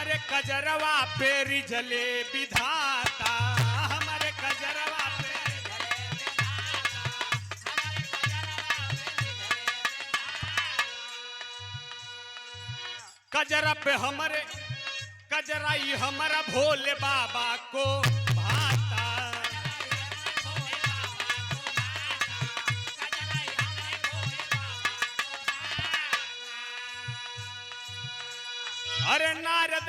हमारे कजरवा पे रिझले विधाता, हमारे कजरवा पे कजरा पे हमारे कजराई हमारा भोले बाबा को भाता। अरे नारद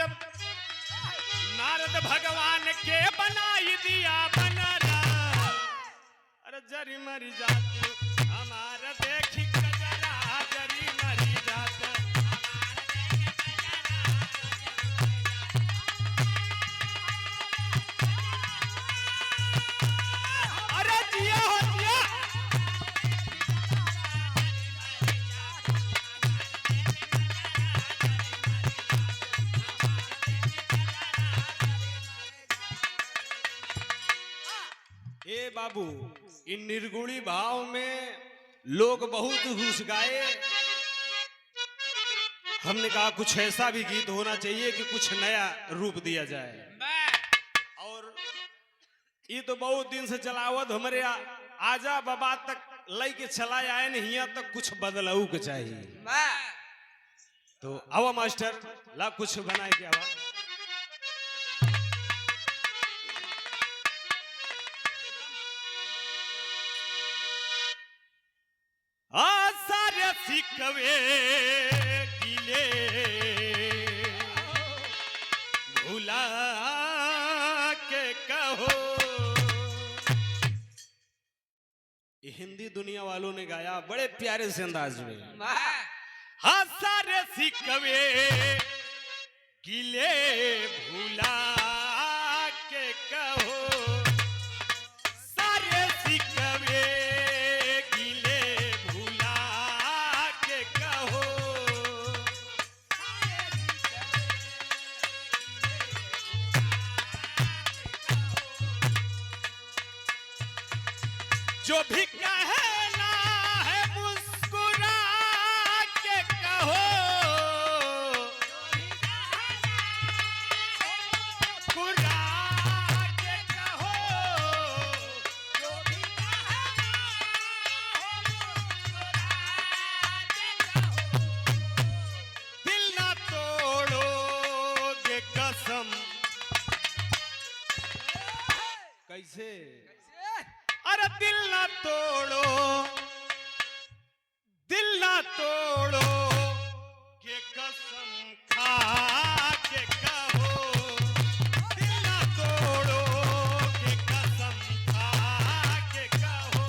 भगवान के बनाई दिया बनरा, अरे जरी मरी जात हमारा देखी कजरा, जरी मरी जात बाबू। इन निर्गुणी भाव में लोग बहुत घुस गए। हमने कहा कुछ ऐसा भी गीत होना चाहिए कि कुछ नया रूप दिया जाए। और ये तो बहुत दिन से चलावत हमारे आजा बाबा तक लई के चला आए नहीं, यहाँ तक कुछ बदलाव के चाहिए। तो आवा मास्टर ला कुछ बनाए क्या आवा। सारे सिकवे किले भुला के कहो। हिंदी दुनिया वालों ने गाया बड़े प्यारे से अंदाज में। हाँ सारे सिकवे किले भुला के कहो, सारे सिकवे जो भी कहना है मुस्कुरा के कहो, मुस्कुरा के कहो, जो भी कहना दिल ना तोड़ोगे कसम। कैसे? अरे दिल ना तोड़ो, दिल ना तोड़ो के कसम खा के कहो, दिल ना तोड़ो के कसम खा के कहो।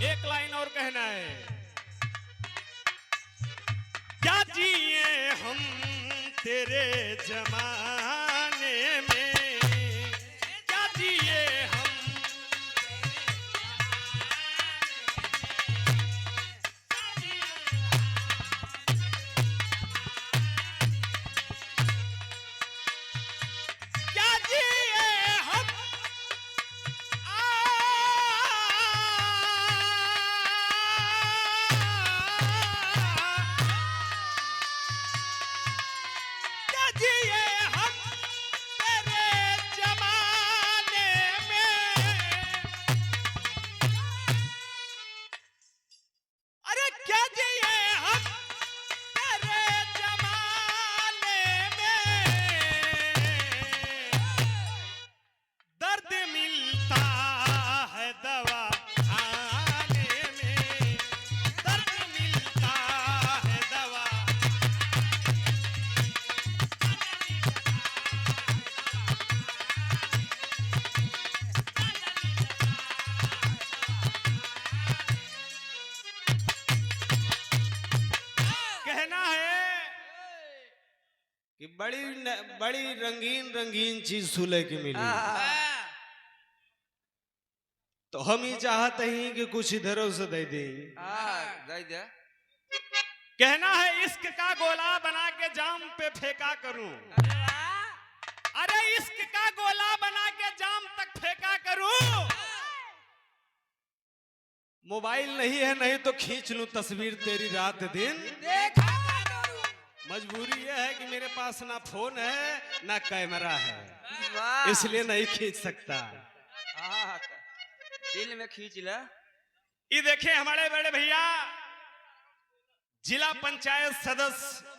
एक लाइन और कहना है। क्या जिए हम तेरे जमाने में, क्या जिए हम क्या जिए हम कि बड़ी रंगीन चीज सुले की मिली। तो हम ही चाहते हैं कि कुछ इधरों से दे दें। कहना है इश्क का गोला बना के जाम पे फेंका करूं, अरे इश्क का गोला बना के जाम तक फेंका मोबाइल नहीं है, नहीं तो खींच लूं तस्वीर तेरी रात दिन। देखा मजबूरी यह है कि मेरे पास ना फोन है ना कैमरा है, वाह इसलिए नहीं खींच सकता। दिल में खींच ला। ये देखे हमारे बड़े भैया जिला पंचायत सदस्य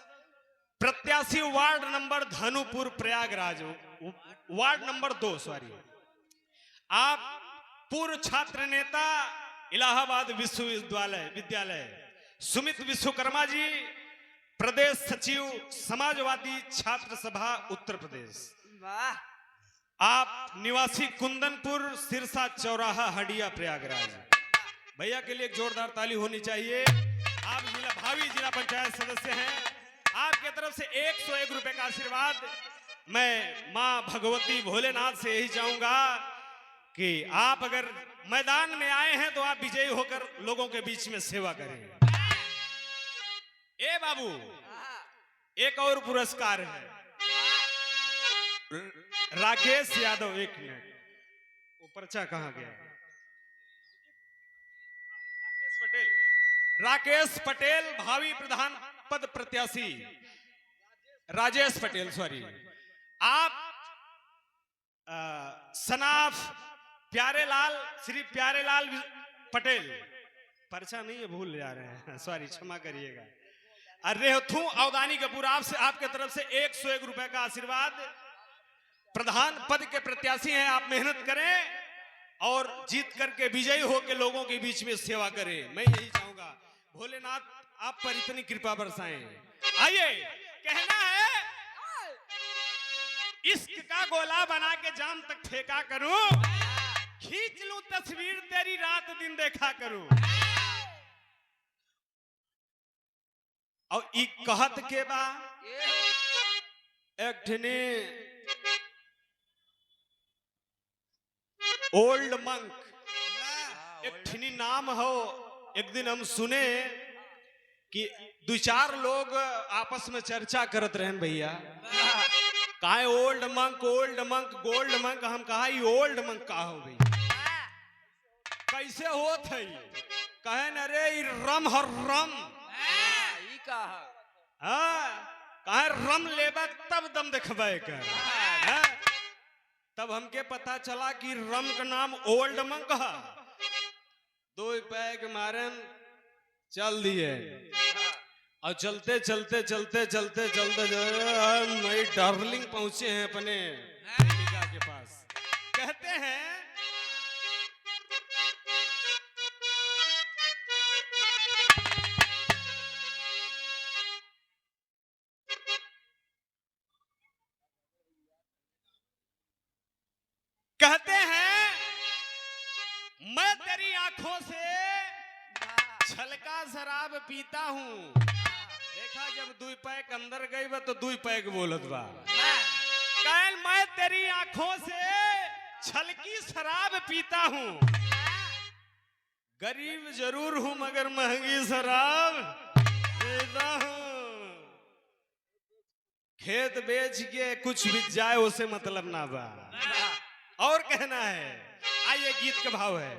प्रत्याशी ward number Dhanupur Prayagraj, ward number 2 sorry. आप पूर्व छात्र नेता इलाहाबाद विश्वविद्यालय सुमित विश्वकर्मा जी, प्रदेश सचिव समाजवादी छात्र सभा उत्तर प्रदेश। वाह आप निवासी कुंदनपुर सिरसा चौराहा हडिया प्रयागराज। भैया के लिए एक जोरदार ताली होनी चाहिए। आप भावी जिला पंचायत सदस्य हैं। आपके तरफ से 101 रुपए का आशीर्वाद मैं मां भगवती भोलेनाथ से यही चाहूंगा कि आप अगर मैदान में आए हैं तो आप विजयी होकर लोगों के बीच में सेवा करें। ए बाबू, एक और पुरस्कार है। राकेश यादव, 1 मिनट, वो पर्चा कहां गया? राकेश पटेल भावी प्रधान पद प्रत्याशी। राजेश पटेल सॉरी। आप सनाफ प्यारेलाल, श्री प्यारेलाल पटेल, पर्चा नहीं है, भूल जा रहे हैं, सॉरी क्षमा करिएगा। रेहथू अवदानी कपूर, आपसे आपके तरफ से 101 रुपए का आशीर्वाद। प्रधान पद के प्रत्याशी हैं, आप मेहनत करें और जीत करके विजयी होकर लोगों के बीच में सेवा करें। मैं यही चाहूंगा, भोलेनाथ आप पर इतनी कृपा बरसाएं। आइए, कहना है इश्क का गोला बना के जाम तक फेंका करूं, खींच लूं तस्वीर तेरी रात दिन देखा करूं। और ई कहत के बा एक ठने ओल्ड मंक, एक ठनी नाम हो। एक दिन हम सुने कि 2-4 लोग आपस में चर्चा करत रहे भैया, काहे ओल्ड मंक गोल्ड मंक। हम कहा ये ओल्ड मंक का हो भैया, कैसे होत है? कहे न रे रम हर रम, कहे रम लेबा तब दम देखबे कर। तब हमके पता चला कि रम का नाम ओल्ड मंक है। 2 पैग मारन चल दिए और चलते चलते चलते चलते चलते मई डार्लिंग पहुंचे हैं अपने प्रेमिका के पास। कहते हैं मैं तेरी आंखों से छलका शराब पीता हूं। देखा जब 2 पैक अंदर गई बा तो 2 पैक बोलत बा। कहन मैं तेरी आंखों से छलकी शराब पीता हूं, गरीब जरूर हूं मगर महंगी शराब पीता हूं। खेत बेच के कुछ बिक जाए उसे मतलब ना बा। और कहना है, आइए गीत का भाव है,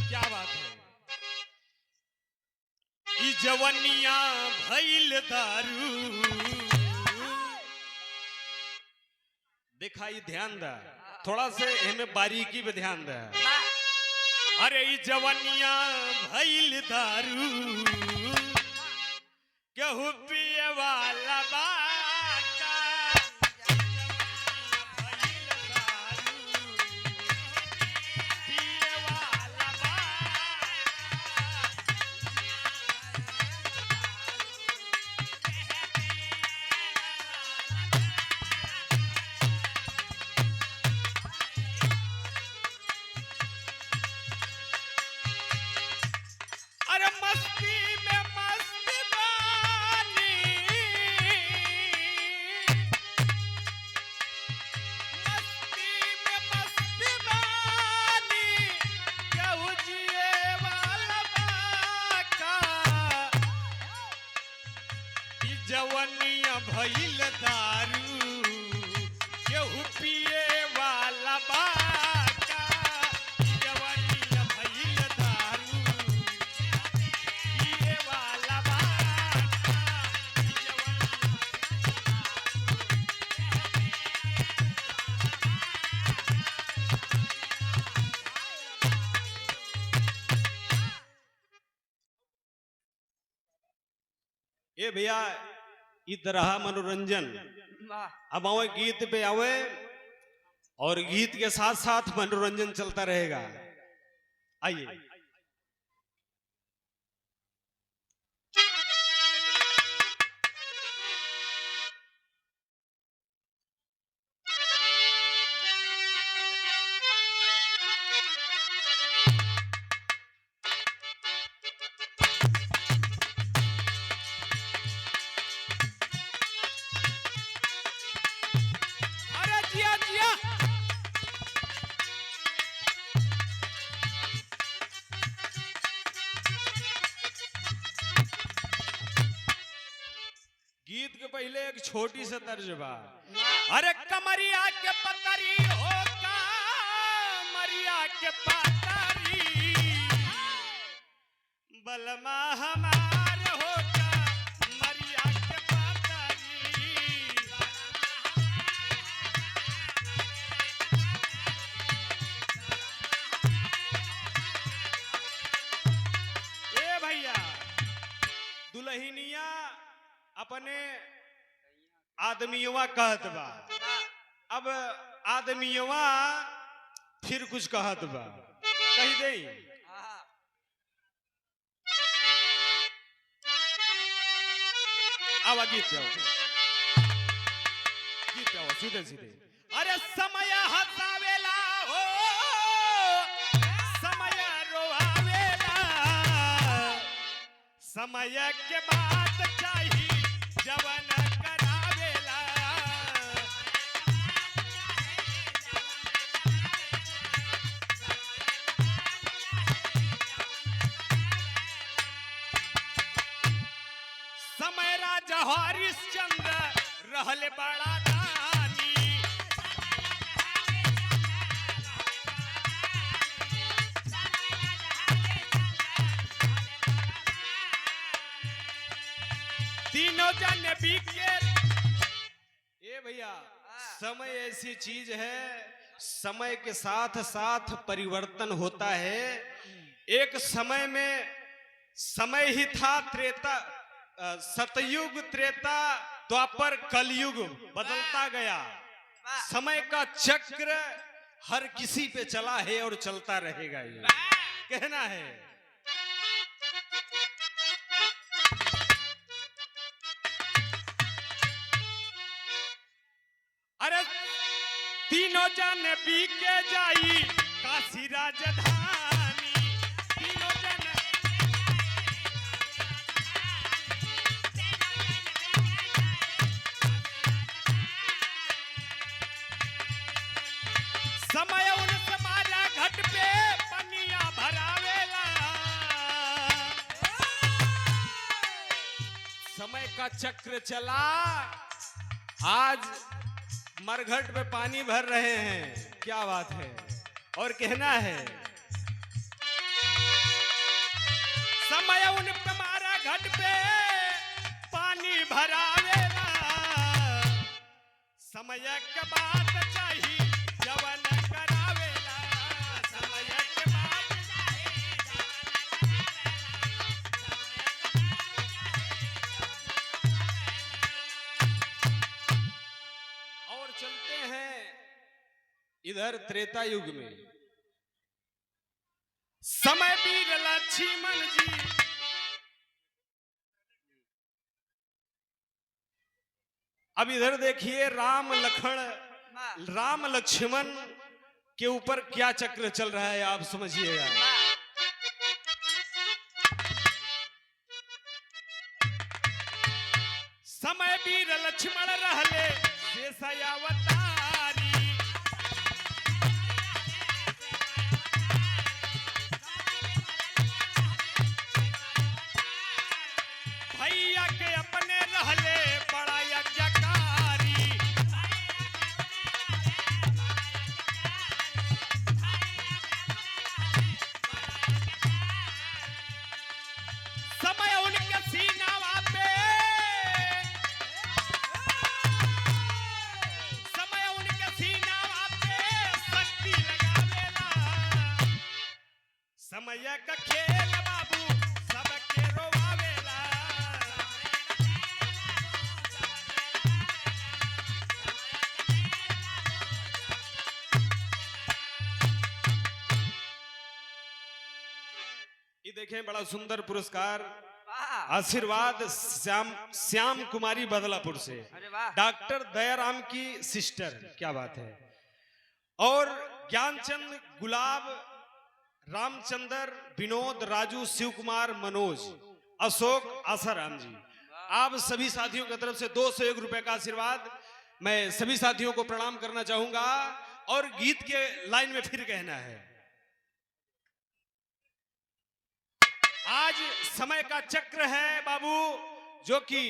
क्या बात है। ई जवनिया भइल दारू, दिखाई ध्यान दा, थोड़ा से हमें बारीकी पे ध्यान दा। अरे ई जवनिया भइल दारू, केहू पिए वाला बा ए भैया इत रहा मनोरंजन। वाह अब आवे गीत पे आवे और गीत के साथ साथ मनोरंजन चलता रहेगा। आइए अरे जिया जिया गीत के पहले एक छोटी सी तर्ज बा। अरे कमरिया के पतरी हो कमरिया के पतरी बलमा हमार हो कमरिया के पतरी। ए भैया दुल्हनिया अपने आदमियों कहत बा। अब आदमियों फिर कुछ कहत बा, कही दे। अब गीत पे आओ सीधे सीधे। अरे समय हसावेला हो समय रोआवेला समय के बात चाहिए जवन करावेला। समय राजा हरिश्चंद्र रहले बड़ा दानी। तीनों जन बीके। ए भैया समय ऐसी चीज है, समय के साथ साथ परिवर्तन होता है। एक समय में समय ही था त्रेता सतयुग त्रेता द्वापर कलयुग बदलता गया। समय का चक्र हर किसी पे चला है और चलता रहेगा, ये कहना है। अरे तीनों जन बीके जाई काशी राजधानी। तीनों जन समय उन समारा घट पे पनिया भरावेला। समय का चक्र चला, आज मरघट पे पानी भर रहे हैं, क्या बात है। और कहना है समय उन तुम्हारा घट पे पानी भरावेला। समय के बात चाहिए जवन करावेला। समय के बात और चलते हैं इधर त्रेता युग में। समय वीर लक्ष्मण जी अब इधर देखिए राम लक्ष्मण के ऊपर क्या चक्र चल रहा है, आप समझिएगा। समय वीर लक्ष्मण रहले शेषावतारी। भैया के अपने रहले बड़ा यज्ञकारी। समय उनके सीनावा पे समय का खेल बाबू सबके रोवावेला। देखें बड़ा सुंदर पुरस्कार वाह आशीर्वाद श्याम कुमारी बदलापुर से, अरे वाह डॉक्टर दयाराम की सिस्टर, क्या बात है। और ज्ञानचंद, गुलाब, रामचंद्र, विनोद, राजू, शिव कुमार, मनोज, अशोक, आसाराम जी, आप सभी साथियों की तरफ से 201 रुपए का आशीर्वाद। मैं सभी साथियों को प्रणाम करना चाहूंगा और गीत के लाइन में फिर कहना है, आज समय का चक्र है बाबू, जो कि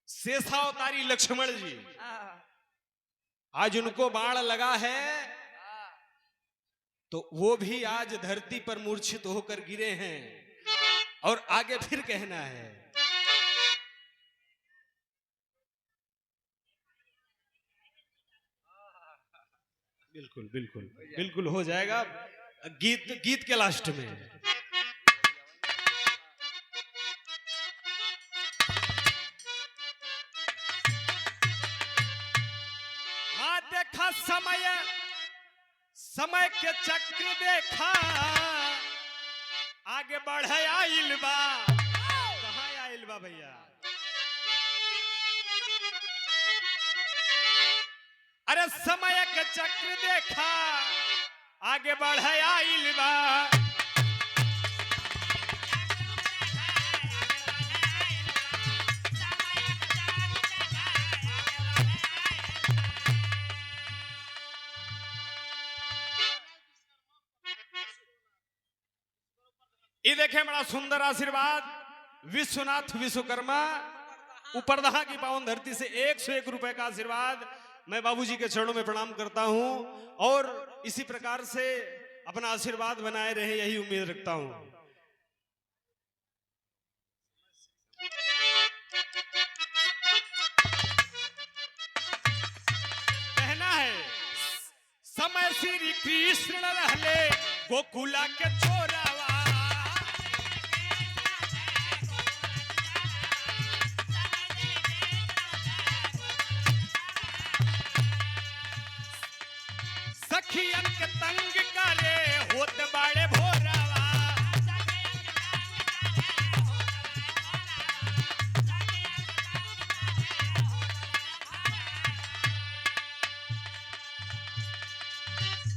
शेषावतारी लक्ष्मण जी, आज उनको बाण लगा है तो वो भी आज धरती पर मूर्छित होकर गिरे हैं। और आगे फिर कहना है, बिल्कुल बिल्कुल बिल्कुल हो जाएगा गीत के लास्ट में। हाँ देखा समय के चक्र देखा, आगे बढ़े आइल बा, कहाँ आइल बा भैया। अरे समय के चक्र देखा, आगे बढ़े आइल बा, ये देखें बड़ा सुंदर आशीर्वाद विश्वनाथ विश्वकर्मा उपरदहा की पावन धरती से 101 रुपए का आशीर्वाद। मैं बाबूजी के चरणों में प्रणाम करता हूं और इसी प्रकार से अपना आशीर्वाद बनाए रहे, यही उम्मीद रखता हूं। कहना है, समय श्री कृष्ण रहले गोकुला के छोरावा, सखियन के तंग करे होत बाड़े भोरावा,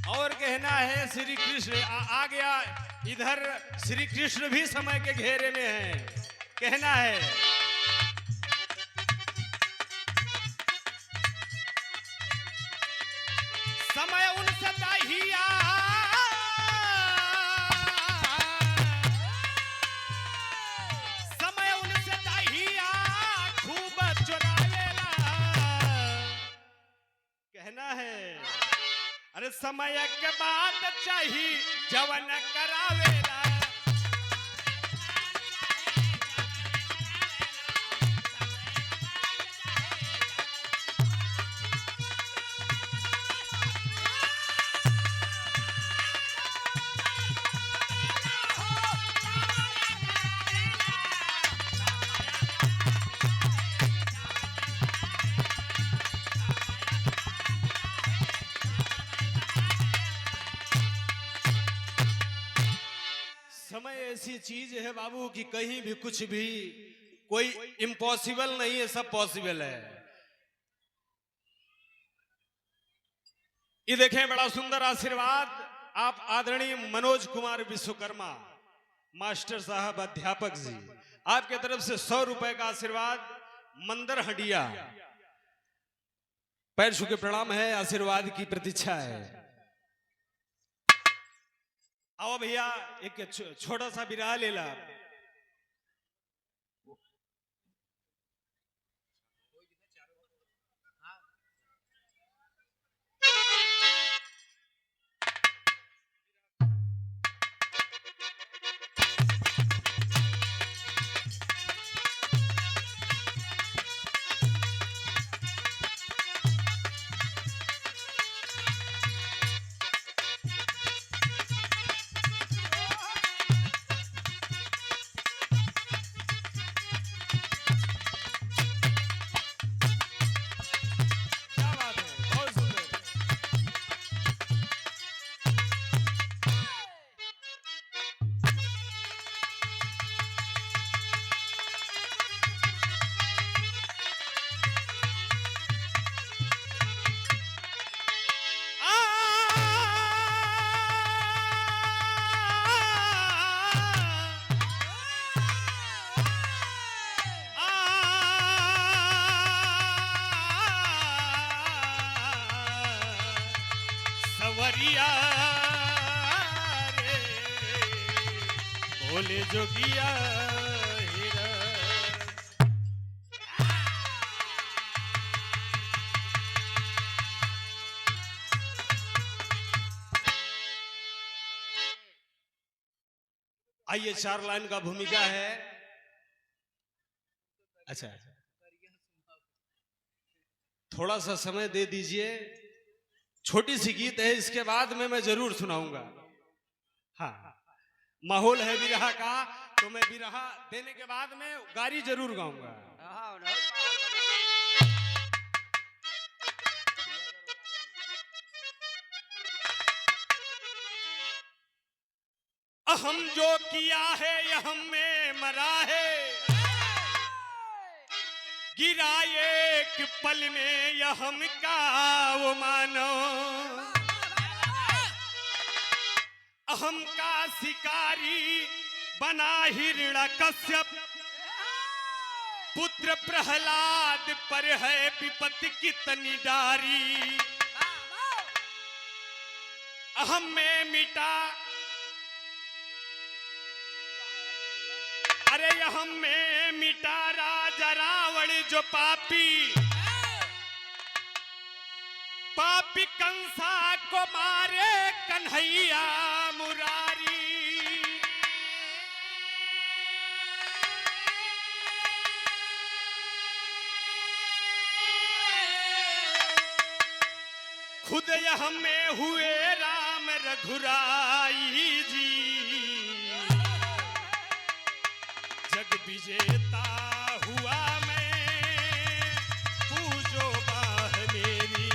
और कहना है श्री कृष्ण आ गया इधर, श्री कृष्ण भी समय के घेरे में है। कहना है, समय उनसे दाहिया, समय उनसे दाहिया खूब चुरावेला। कहना है, अरे समय के बाद चाहिए जवन करावेला, समय ऐसी चीज है बाबू कि कहीं भी कुछ भी कोई इम्पॉसिबल नहीं है, सब पॉसिबल है। ये देखें बड़ा सुंदर आशीर्वाद आप आदरणीय मनोज कुमार विश्वकर्मा मास्टर साहब अध्यापक जी, आपके तरफ से 100 रुपए का आशीर्वाद। मंदिर हडिया पैर छू के प्रणाम है, आशीर्वाद की प्रतीक्षा है। आओ भैया एक छोटा सा बिरहा ले ला। जोगिया रे, बोले जोगिया हीरा। आइए 4 लाइन का भूमिका है। अच्छा, थोड़ा सा समय दे दीजिए, छोटी सी गीत है, इसके बाद में मैं जरूर सुनाऊंगा। हाँ, माहौल है बिरहा का, तो मैं बिरहा देने के बाद में गारी जरूर गाऊंगा। अहम जो किया है यह हम में मरा है, गिरा एक पल में यह हम का वो मानो। अहम का शिकारी बना हिरण्यकश्यप, पुत्र प्रहलाद पर है विपत्ति कितनी डारी। अहम में मिटा, अरे हम में मिटा राजा रावण जो पापी, पापी कंसा को मारे कन्हैया मुरारी। खुद यह में हुए राम रघुराई जी, जग विजेता हुआ मैं, पूजो बाह मेरी।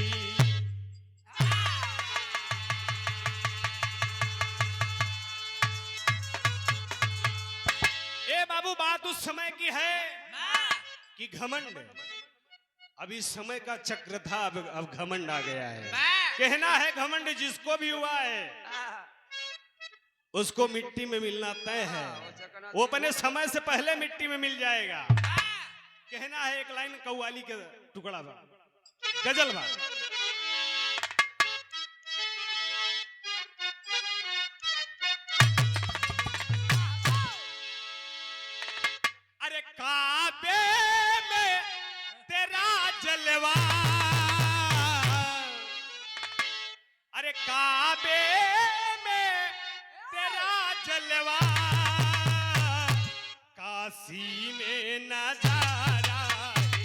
ए बाबू, बात उस समय की है कि घमंड, अब इस समय का चक्र था, अब घमंड आ गया है। कहना है घमंड जिसको भी हुआ है उसको मिट्टी में मिलना तय है, वो अपने समय से पहले मिट्टी में मिल जाएगा। कहना है एक लाइन कव्वाली के टुकड़ा बा, गजल बा। अरे काबे में तेरा जलवा, अरे काबे जलवा, काशी में नजारा है।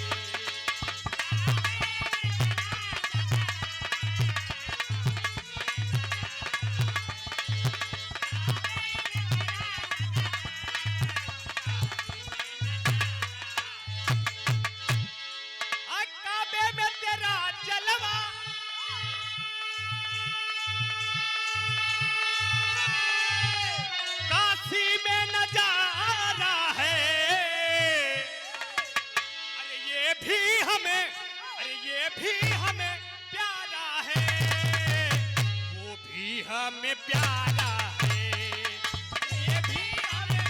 काबे में तेरा जलवा, में नजारा है। अरे ये भी हमें, अरे ये भी हमें प्यारा है, वो भी हमें प्यारा है, ये भी हमें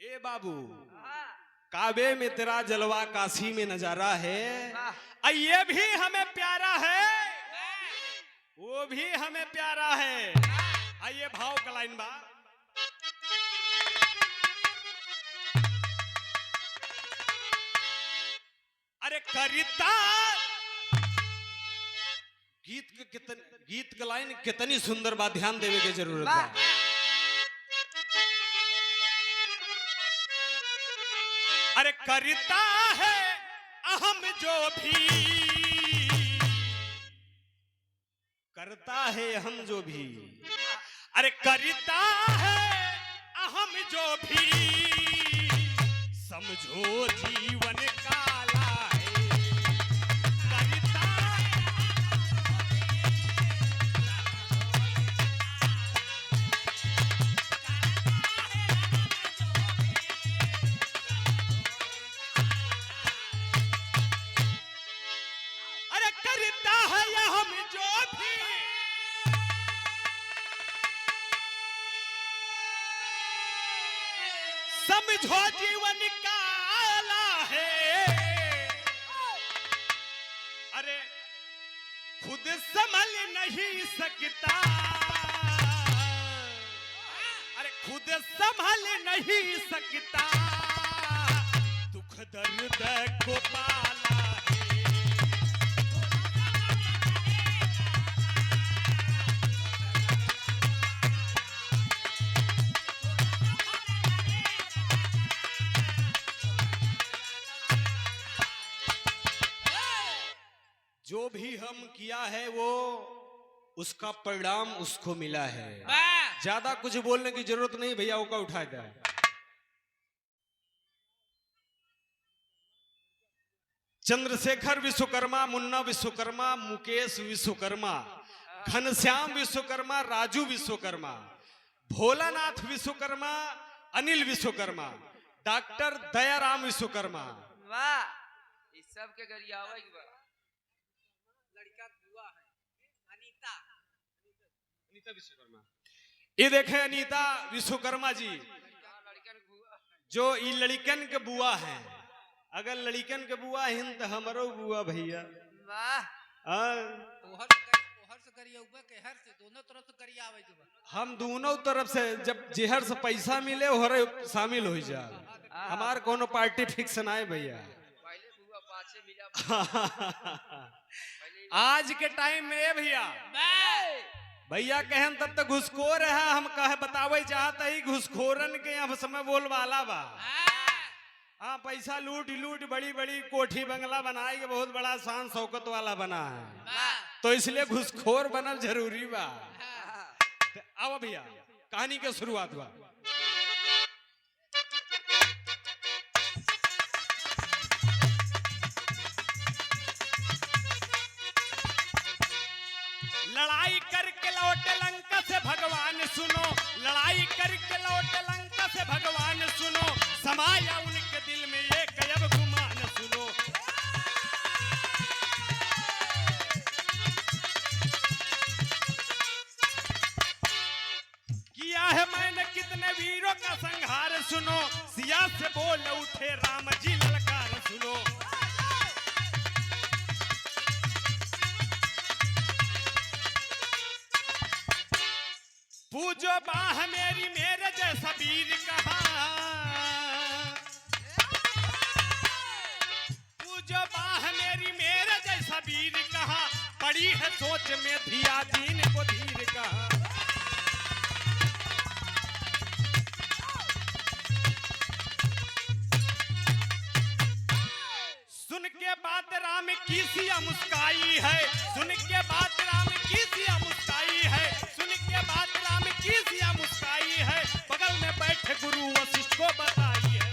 ए बाबू, काबे में तेरा जलवा, काशी में नजारा है, ये भी हमें प्यारा है, वो भी हमें प्यारा है। आइए भाव का लाइन बा। अरे करिता, गीत का लाइन कितनी सुंदर बा, ध्यान देवे की जरूरत है। अरे करता है अहम जो भी, करता है हम जो भी, अरे करता है अहम जो भी, समझो जीवन काला है। करता करता है हम जो भी, समझो जीवन काला है, अरे खुद संभल नहीं सकता, अरे खुद संभल नहीं सकता, दुख दर्द को पाला है। जो भी हम किया है वो उसका परिणाम उसको मिला है। ज्यादा कुछ बोलने की जरूरत नहीं भैया, वो का उठा दे। चंद्रशेखर विश्वकर्मा, मुन्ना विश्वकर्मा, मुकेश विश्वकर्मा, घनश्याम विश्वकर्मा, राजू विश्वकर्मा, भोलानाथ विश्वकर्मा, अनिल विश्वकर्मा, डॉक्टर दयाराम विश्वकर्मा। वाह, इस सब के गरियावा की बात। लड़का बुआ है अनीता, अनीता विश्वकर्मा। ये देखे अनीता विश्वकर्मा जी, जो ई लड़कन के बुआ हैं। अगर लड़कन के बुआ हैं तो हमारो बुआ भैया। वाह, ओहर से करियौबा के हर से दोनों तरफ से करियावे के बा। हम दोनों तरफ से जब जेहर से पैसा मिले ओहरे शामिल हो जा। हमार कोनो पार्टी फिक्स ना है भैया। पहले बुआ पाछे मिला। आज के टाइम में भैया भैया कहें तब तक घुसखोर है, हम कहे बतावे चाहते ही घुसखोरन के यहाँ समय बोल वाला बा। हाँ, पैसा लूट लूट बड़ी बड़ी कोठी बंगला बनाए के बहुत बड़ा शान शौकत वाला बना है, तो इसलिए घुसखोर बनल जरूरी बा। अब भैया कहानी के शुरुआत हुआ। लड़ाई करके लौटे लंका से भगवान सुनो, लड़ाई करके लौटे लंका से भगवान सुनो, समाया उनके दिल में ये कयब गुमान सुनो। किया है मैंने कितने वीरों का संहार सुनो, सिया से बोल उठे राम जी ललकार सुनो। पूजो बाह मेरी मेरे जैसा वीर कहा, पूजो बाह मेरी मेरे जैसा वीर कहा, पड़ी है सोच में धिया दीन को धीर कहा। सुन के बात राम की सिया मुस्काई है, सुन के बात राम की सिया मुस्काई है, सुन के बात राम की सिया मुस्काई है, बगल में बैठे गुरु वशिष्ठ को बताई है।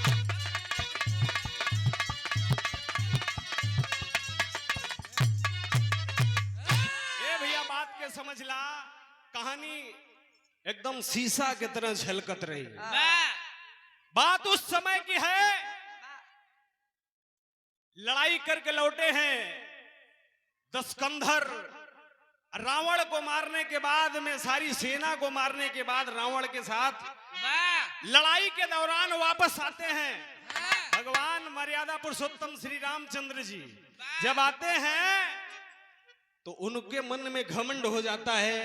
ये भैया बात के समझ ला, कहानी एकदम शीशा की तरह झलकत रही। बात उस समय की है, लड़ाई करके लौटे हैं दशकंधर। रावण को मारने के बाद में, सारी सेना को मारने के बाद रावण के साथ लड़ाई के दौरान वापस आते हैं भगवान मर्यादा पुरुषोत्तम श्री रामचंद्र जी। जब आते हैं तो उनके मन में घमंड हो जाता है,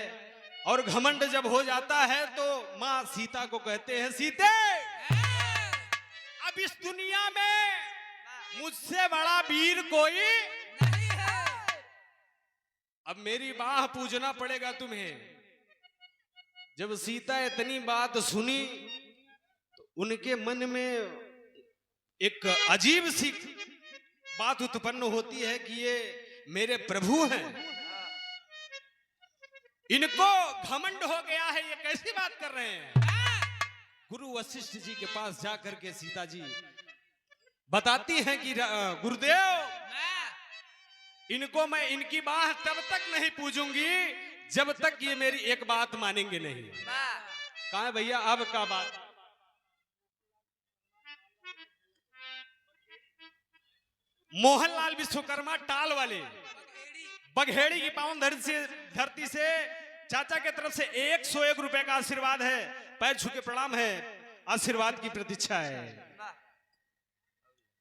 और घमंड जब हो जाता है तो मां सीता को कहते हैं, सीते अब इस दुनिया में मुझसे बड़ा वीर कोई नहीं है। अब मेरी बाह पूजना पड़ेगा तुम्हें। जब सीता इतनी बात सुनी तो उनके मन में एक अजीब सी बात उत्पन्न होती है कि ये मेरे प्रभु हैं, इनको घमंड हो गया है, ये कैसी बात कर रहे हैं। गुरु वशिष्ठ जी के पास जाकर के सीता जी बताती हैं कि गुरुदेव, इनको मैं इनकी बाह तब तक नहीं पूजूंगी जब तक ये मेरी एक बात मानेंगे नहीं। कहा है भैया अब का बात? मोहनलाल विश्वकर्मा टाल वाले बघेड़ी की पावन धरती से चाचा के तरफ से 101 रुपए का आशीर्वाद है, पैर छू के प्रणाम है, आशीर्वाद की प्रतीक्षा है।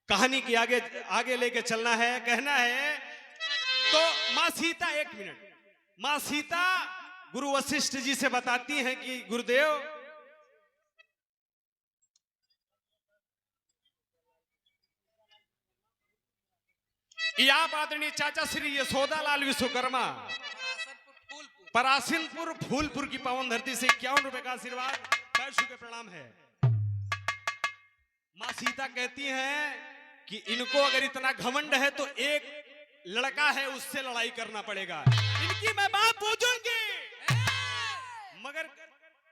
कहानी की आगे आगे लेके चलना है, कहना है। तो माँ सीता, एक मिनट, माँ सीता गुरु वशिष्ठ जी से बताती हैं कि गुरुदेव, ये आप आदरणीय चाचा श्री यशोदालाल विश्वकर्मा परासिनपुर फूलपुर की पावन धरती से 51 रुपए का आशीर्वाद, पैर छू के प्रणाम है। माँ सीता कहती हैं कि इनको अगर इतना घमंड है तो एक लड़का है उससे लड़ाई करना पड़ेगा, इनकी मैं बात पूछूंगी, मगर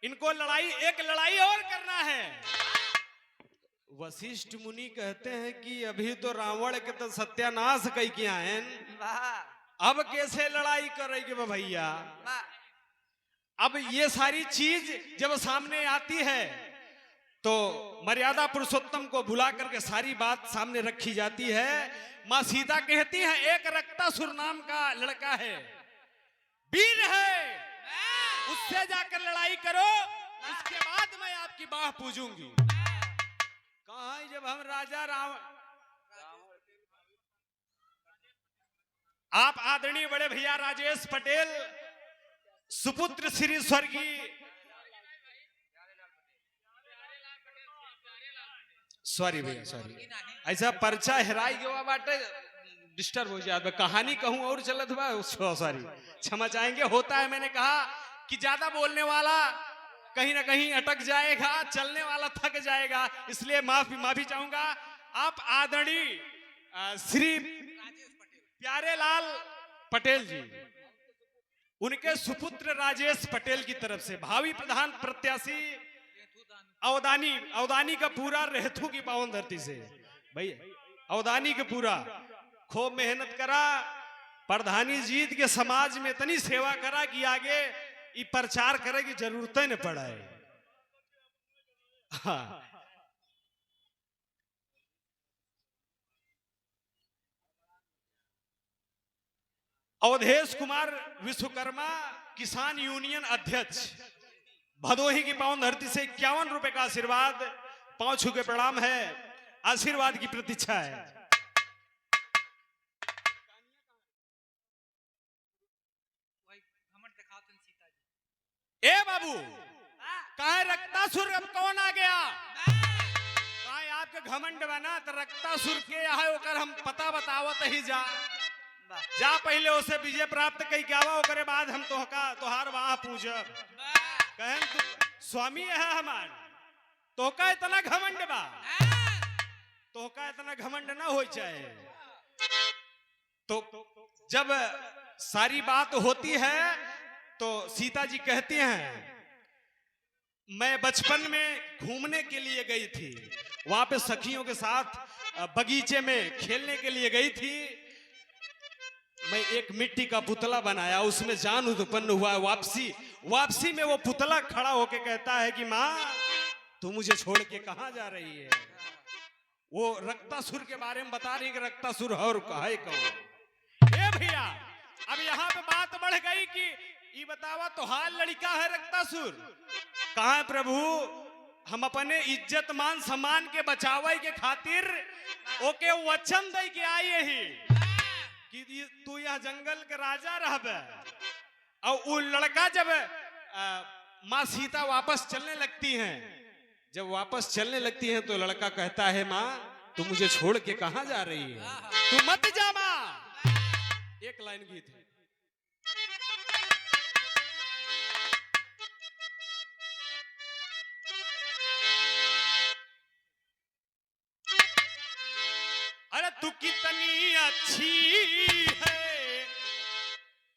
इनको एक लड़ाई और करना है। वशिष्ठ मुनि कहते हैं कि अभी तो रावण के तो सत्यानाश कई किया है, अब कैसे लड़ाई करेगी भैया। अब ये सारी चीज जब सामने आती है तो मर्यादा पुरुषोत्तम को भुला करके सारी बात सामने रखी जाती है। माँ सीता कहती है एक रक्तासुर नाम का लड़का है, वीर है, उससे जाकर लड़ाई करो, उसके बाद मैं आपकी बाह पूजूंगी। कहा जब हम राजा रावण, आप आदरणीय बड़े भैया राजेश पटेल सुपुत्र श्री स्वर्गीय, सॉरी भैया सॉरी, ऐसा पर्चा हेराई गया बाटे, डिस्टर्ब हो जाए, कहानी कहूं और चलत हुआ, सॉरी क्षमा चाहेंगे। होता है, मैंने कहा कि ज्यादा बोलने वाला कहीं ना कहीं अटक जाएगा, चलने वाला थक जाएगा, इसलिए माफी चाहूंगा। आप आदरणीय श्री प्यारेलाल पटेल जी, उनके सुपुत्र राजेश पटेल की तरफ से भावी प्रधान प्रत्याशी अवदानी का पूरा रेहथू की पावन धरती से, भाई अवदानी के पूरा खूब मेहनत करा, प्रधानी जीत के समाज में इतनी सेवा करा कि आगे ये प्रचार करे की जरूरत ही न पड़ा है। हाँ। अवधेश कुमार विश्वकर्मा किसान यूनियन अध्यक्ष भदोही की पावन धरती से 51 रुपए का आशीर्वाद, पांव छू के प्रणाम है, आशीर्वाद की प्रतीक्षा है। ए बाबू, कहा रक्तासुर अब कौन आ गया? कहा आपके घमंड बना तो रक्तासुर के है ओकर हम पता बतावत ही जा पहले उसे विजय प्राप्त कई गावा, ओकरे बाद हम तोहार वहां पूजब। कहन तू स्वामी है हमार, तोहका इतना घमंड बा, तोहका इतना घमंड ना हो चाहे। तो जब सारी बात होती है तो सीता जी कहती हैं मैं बचपन में घूमने के लिए गई थी, वहां पे सखियों के साथ बगीचे में खेलने के लिए गई थी, मैं एक मिट्टी का पुतला बनाया, उसमें जान उत्पन्न हुआ। वापसी में वो पुतला खड़ा होके कहता है कि माँ तू मुझे छोड़ के कहां जा रही है। वो रक्तासुर के बारे में बता रही कि रक्तासुर और कहा कौन। ए भैया, अब यहाँ पे बात बढ़ गई कि ये बतावा तो हाल लड़का है रक्तासुर, कहा प्रभु हम अपने इज्जत मान सम्मान के बचावे के खातिर ओके वचन दे के आए ही कि तू यह जंगल के राजा रहबे। और वो लड़का जब माँ सीता वापस चलने लगती हैं, जब वापस चलने लगती हैं तो लड़का कहता है माँ तू मुझे छोड़ के कहां जा रही है, तू मत जा माँ। एक लाइन गीत है। अरे तू कितनी अच्छी है।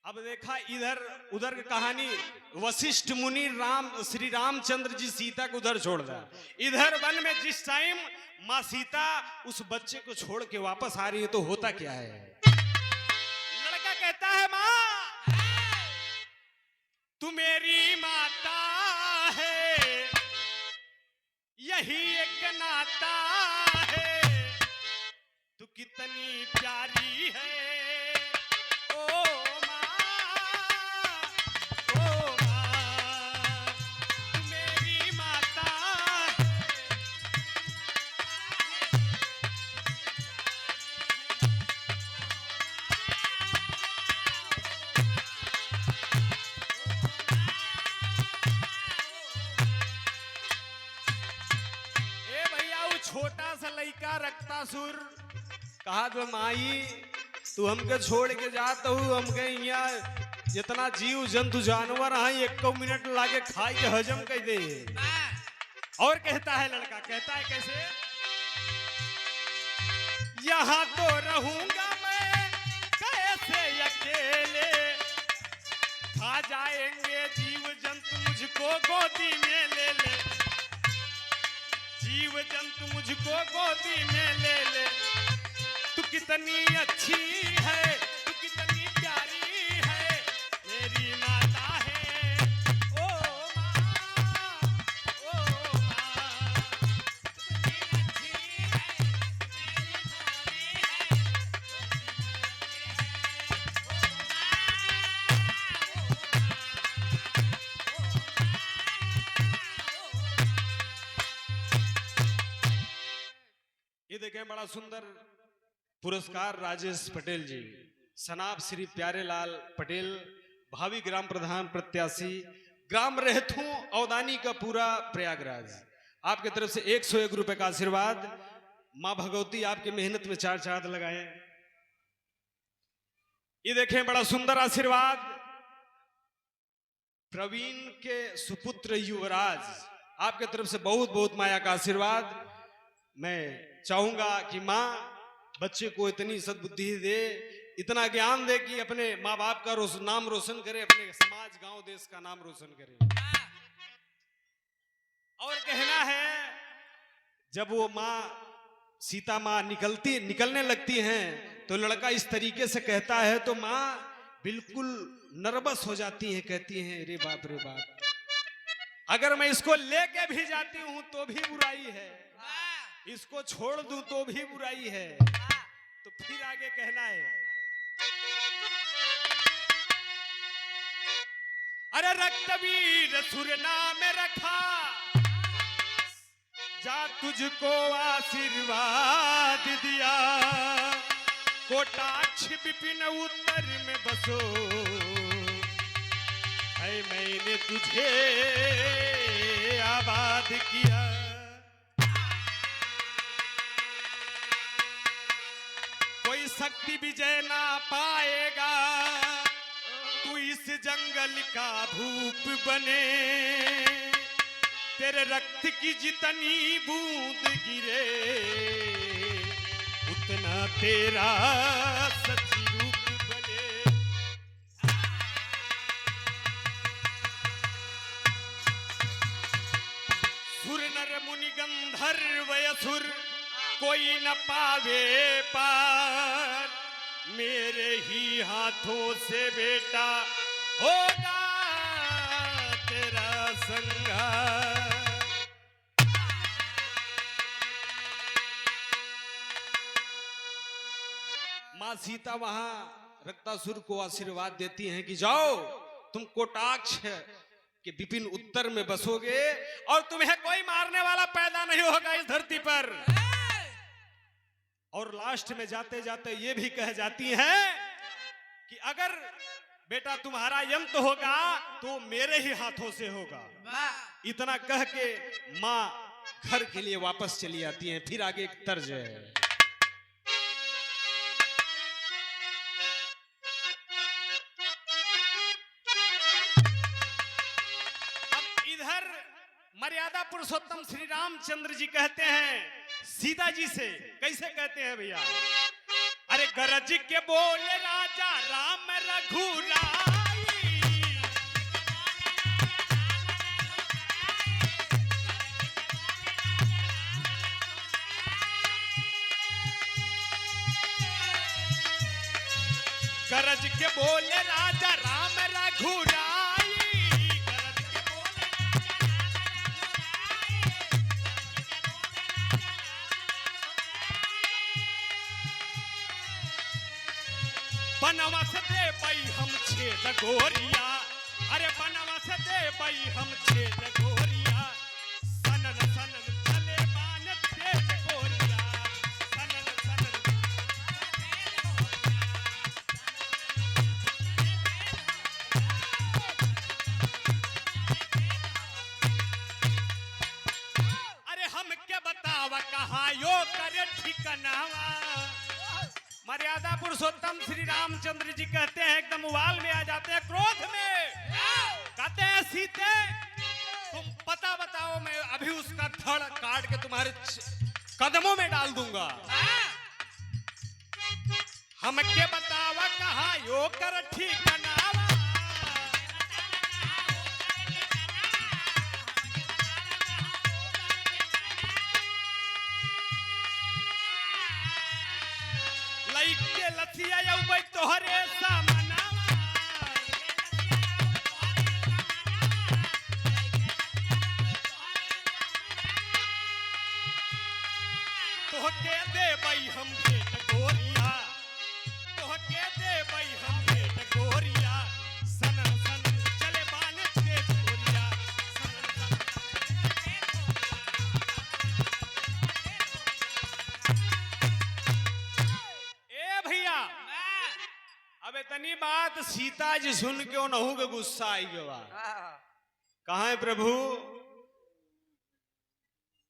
अब देखा इधर उधर की कहानी, वशिष्ठ मुनि श्री रामचंद्र जी सीता को उधर छोड़ दिया, इधर वन में जिस टाइम माँ सीता उस बच्चे को छोड़ के वापस आ रही है तो होता क्या है, लड़का कहता है माँ तू मेरी माता है, यही एक नाता है, तू कितनी प्यारी है ओ रक्तासुर, कहा तो माई तू हमके छोड़ के जात हूँ, हमके यहाँ जितना जीव जंतु जानवर है 1 मिनट लागे खाई के हजम कर दे। और कहता है लड़का, कहता है कैसे, यहाँ तो रहूंगा मैं कैसे अकेले, खा जाएंगे जीव जंतु मुझको गोदी में ले ले, जीव जंतु मुझको गोदी में ले ले, तू कितनी अच्छी है, तू कितनी प्यारी है, मेरी माता है, ओ माँ, ओ माँ, कितनी अच्छी है, मेरी प्यारी है, ये देखें बड़ा सुंदर पुरस्कार राजेश पटेल जी, सनाब श्री प्यारेलाल पटेल, भावी ग्राम प्रधान प्रत्याशी ग्राम रेहथू औदानी का पूरा प्रयागराज, आपके तरफ से 101 रुपए का आशीर्वाद। मां भगवती आपकी मेहनत में 4 चांद लगाए। ये देखें बड़ा सुंदर आशीर्वाद प्रवीण के सुपुत्र युवराज, आपके तरफ से बहुत बहुत माया का आशीर्वाद। मैं चाहूंगा कि मां बच्चे को इतनी सद्बुद्धि दे, इतना ज्ञान दे कि अपने माँ बाप का नाम रोशन करे, अपने समाज गांव देश का नाम रोशन करे। और कहना है, जब वो माँ सीता माँ निकलने लगती हैं तो लड़का इस तरीके से कहता है तो माँ बिल्कुल नर्वस हो जाती है, कहती हैं रे बाप रे बाप, अगर मैं इसको लेके भी जाती हूं तो भी बुराई है, इसको छोड़ दूं तो भी बुराई है। तो फिर आगे कहना है, अरे रक्तवीर सुर नाम रखा, जा तुझको आशीर्वाद दिया, कोटाक्ष विपिन उत्तर में बसो, है मैंने तुझे आबाद किया। कोई शक्ति विजय ना पाएगा, तू इस जंगल का भूप बने, तेरे रक्त की जितनी बूंद गिरे, उतना तेरा सच्ची रूप बने। सुर नर मुनि गंधर्व असुर कोई न पावे पार, मेरे ही हाथों से बेटा होगा तेरा संहार। मां सीता वहां रक्तासुर को आशीर्वाद देती हैं कि जाओ तुम कोटाक्ष के विपिन उत्तर में बसोगे और तुम्हें कोई मारने वाला पैदा नहीं होगा इस धरती पर। और लास्ट में जाते जाते ये भी कह जाती हैं कि अगर बेटा तुम्हारा अंत होगा तो मेरे ही हाथों से होगा। इतना कह के मां घर के लिए वापस चली आती हैं। फिर आगे एक तर्ज है, मर्यादा पुरुषोत्तम श्री रामचंद्र जी कहते हैं सीता जी से, कैसे कहते हैं भैया, अरे गरज के बोले राजा राम रघुराई, गरज के बोले राजा राम रघुराई, बनवस दे बई हम छेद गोरिया, अरे बनवस दे बई हम छेद गोरिया, सनन सनन चले बान तेज गोरिया, सनन सनन। अरे हम क्या बतावा कहा यो करे ठीक कन्हवा। मर्यादा पुरुषोत्तम श्री रामचंद्र जी कहते हैं, एकदम उबाल में आ जाते हैं, क्रोध में कहते हैं, सीते तुम पता बताओ, मैं अभी उसका धड़ काट के तुम्हारे कदमों में डाल दूंगा। हमके बतावा कहाँ यो कर ठिकानावा। लइके लथिया यौ बै तोहरे सामनावा। तोहके देबै हम भेट गोरिया, तोहके देबै हम भेट गोरिया, सनन सन चले बान तेज गोरिया, सनन सन। ए भैया, अब इतनी बात सीता जी सुन के उनहु के गुस्सा आई गवा। कहाँ है प्रभु,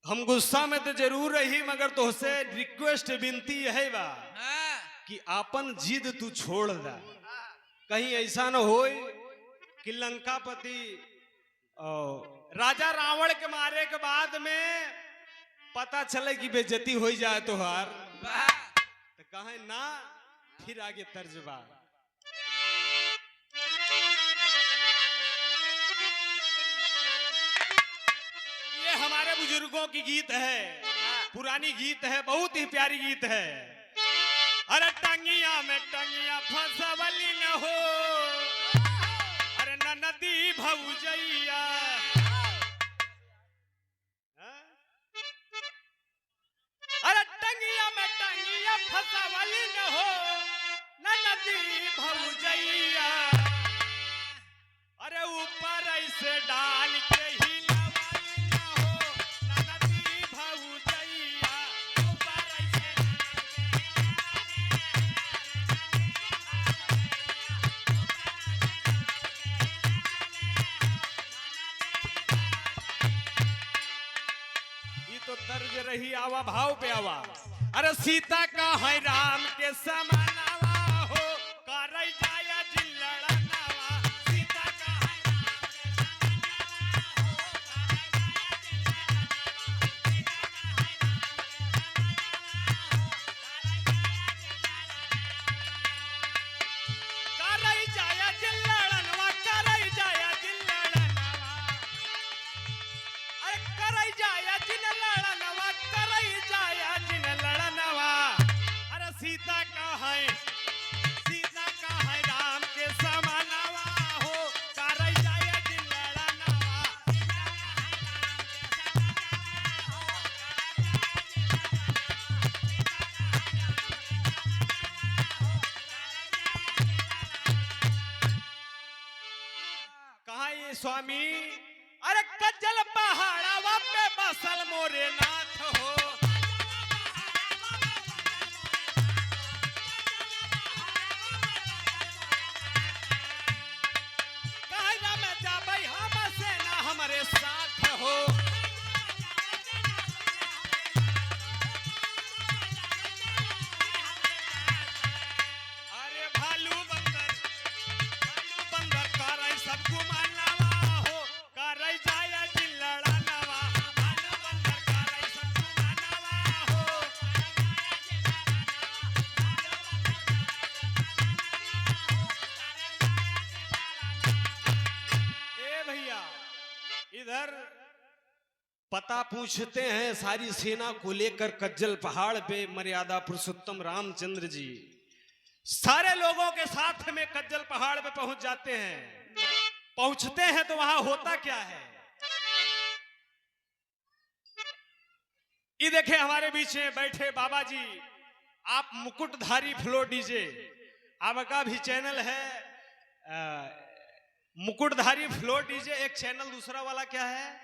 हम गुस्सा में तो जरूर रही, मगर तुझसे रिक्वेस्ट विनती है बा कि आपन जिद तू छोड़ दा। कहीं ऐसा न हो कि लंकापति राजा रावण के मारे के बाद में पता चले कि बेइज्जती हो जाए तोहार, तो कहे ना, फिर आगे तर्जबा। ये हमारे बुजुर्गों की गीत है, पुरानी गीत है, बहुत ही प्यारी गीत है। अरे टंगिया में टंगिया फसवली न हो, अरे न नदी भौजैया। अरे टंगिया में टंगिया फसवली न हो, न नदी भौजैया। अरे ऊपर ऐसे डाल के ही तर्ज रही, आवा भाव पे आवा। अरे सीता का है राम के समानावा हो, करई जाया जिल्लड़नावा। सीता का है राम के समानावा हो, करई जाया जिल्लड़नावा, करई जाया जिल्लड़नावा। अरे करई जाया जिल्लड़नावा, करई जाया जिल्लड़नावा। अरे सीता का है राम के समानावा हो, करई जाया जिल्लड़नावा। कहा ये स्वामी, अरे कज्जल पहाड़ावा पे बसल मोरे नाथ हो। कहना में जाबै हम सेना हमारे साथ हो। अरे भालू बंदर करे सब घुमानावा हो, करे जाया जिल्लड़नावा। भालू बंदर करे सब घुमानावा हो। ए भैया, इधर पता पूछते हैं सारी सेना को लेकर कज्जल पहाड़ पे मर्यादा पुरुषोत्तम रामचंद्र जी सारे लोगों के साथ में कज्जल पहाड़ पे पहुंच जाते हैं। पहुंचते हैं तो वहां होता क्या है, ये देखे हमारे बीच में बैठे बाबा जी, आप मुकुटधारी फ्लो डीजे, आपका भी चैनल है मुकुटधारी फ्लो डीजे, एक चैनल दूसरा वाला क्या है,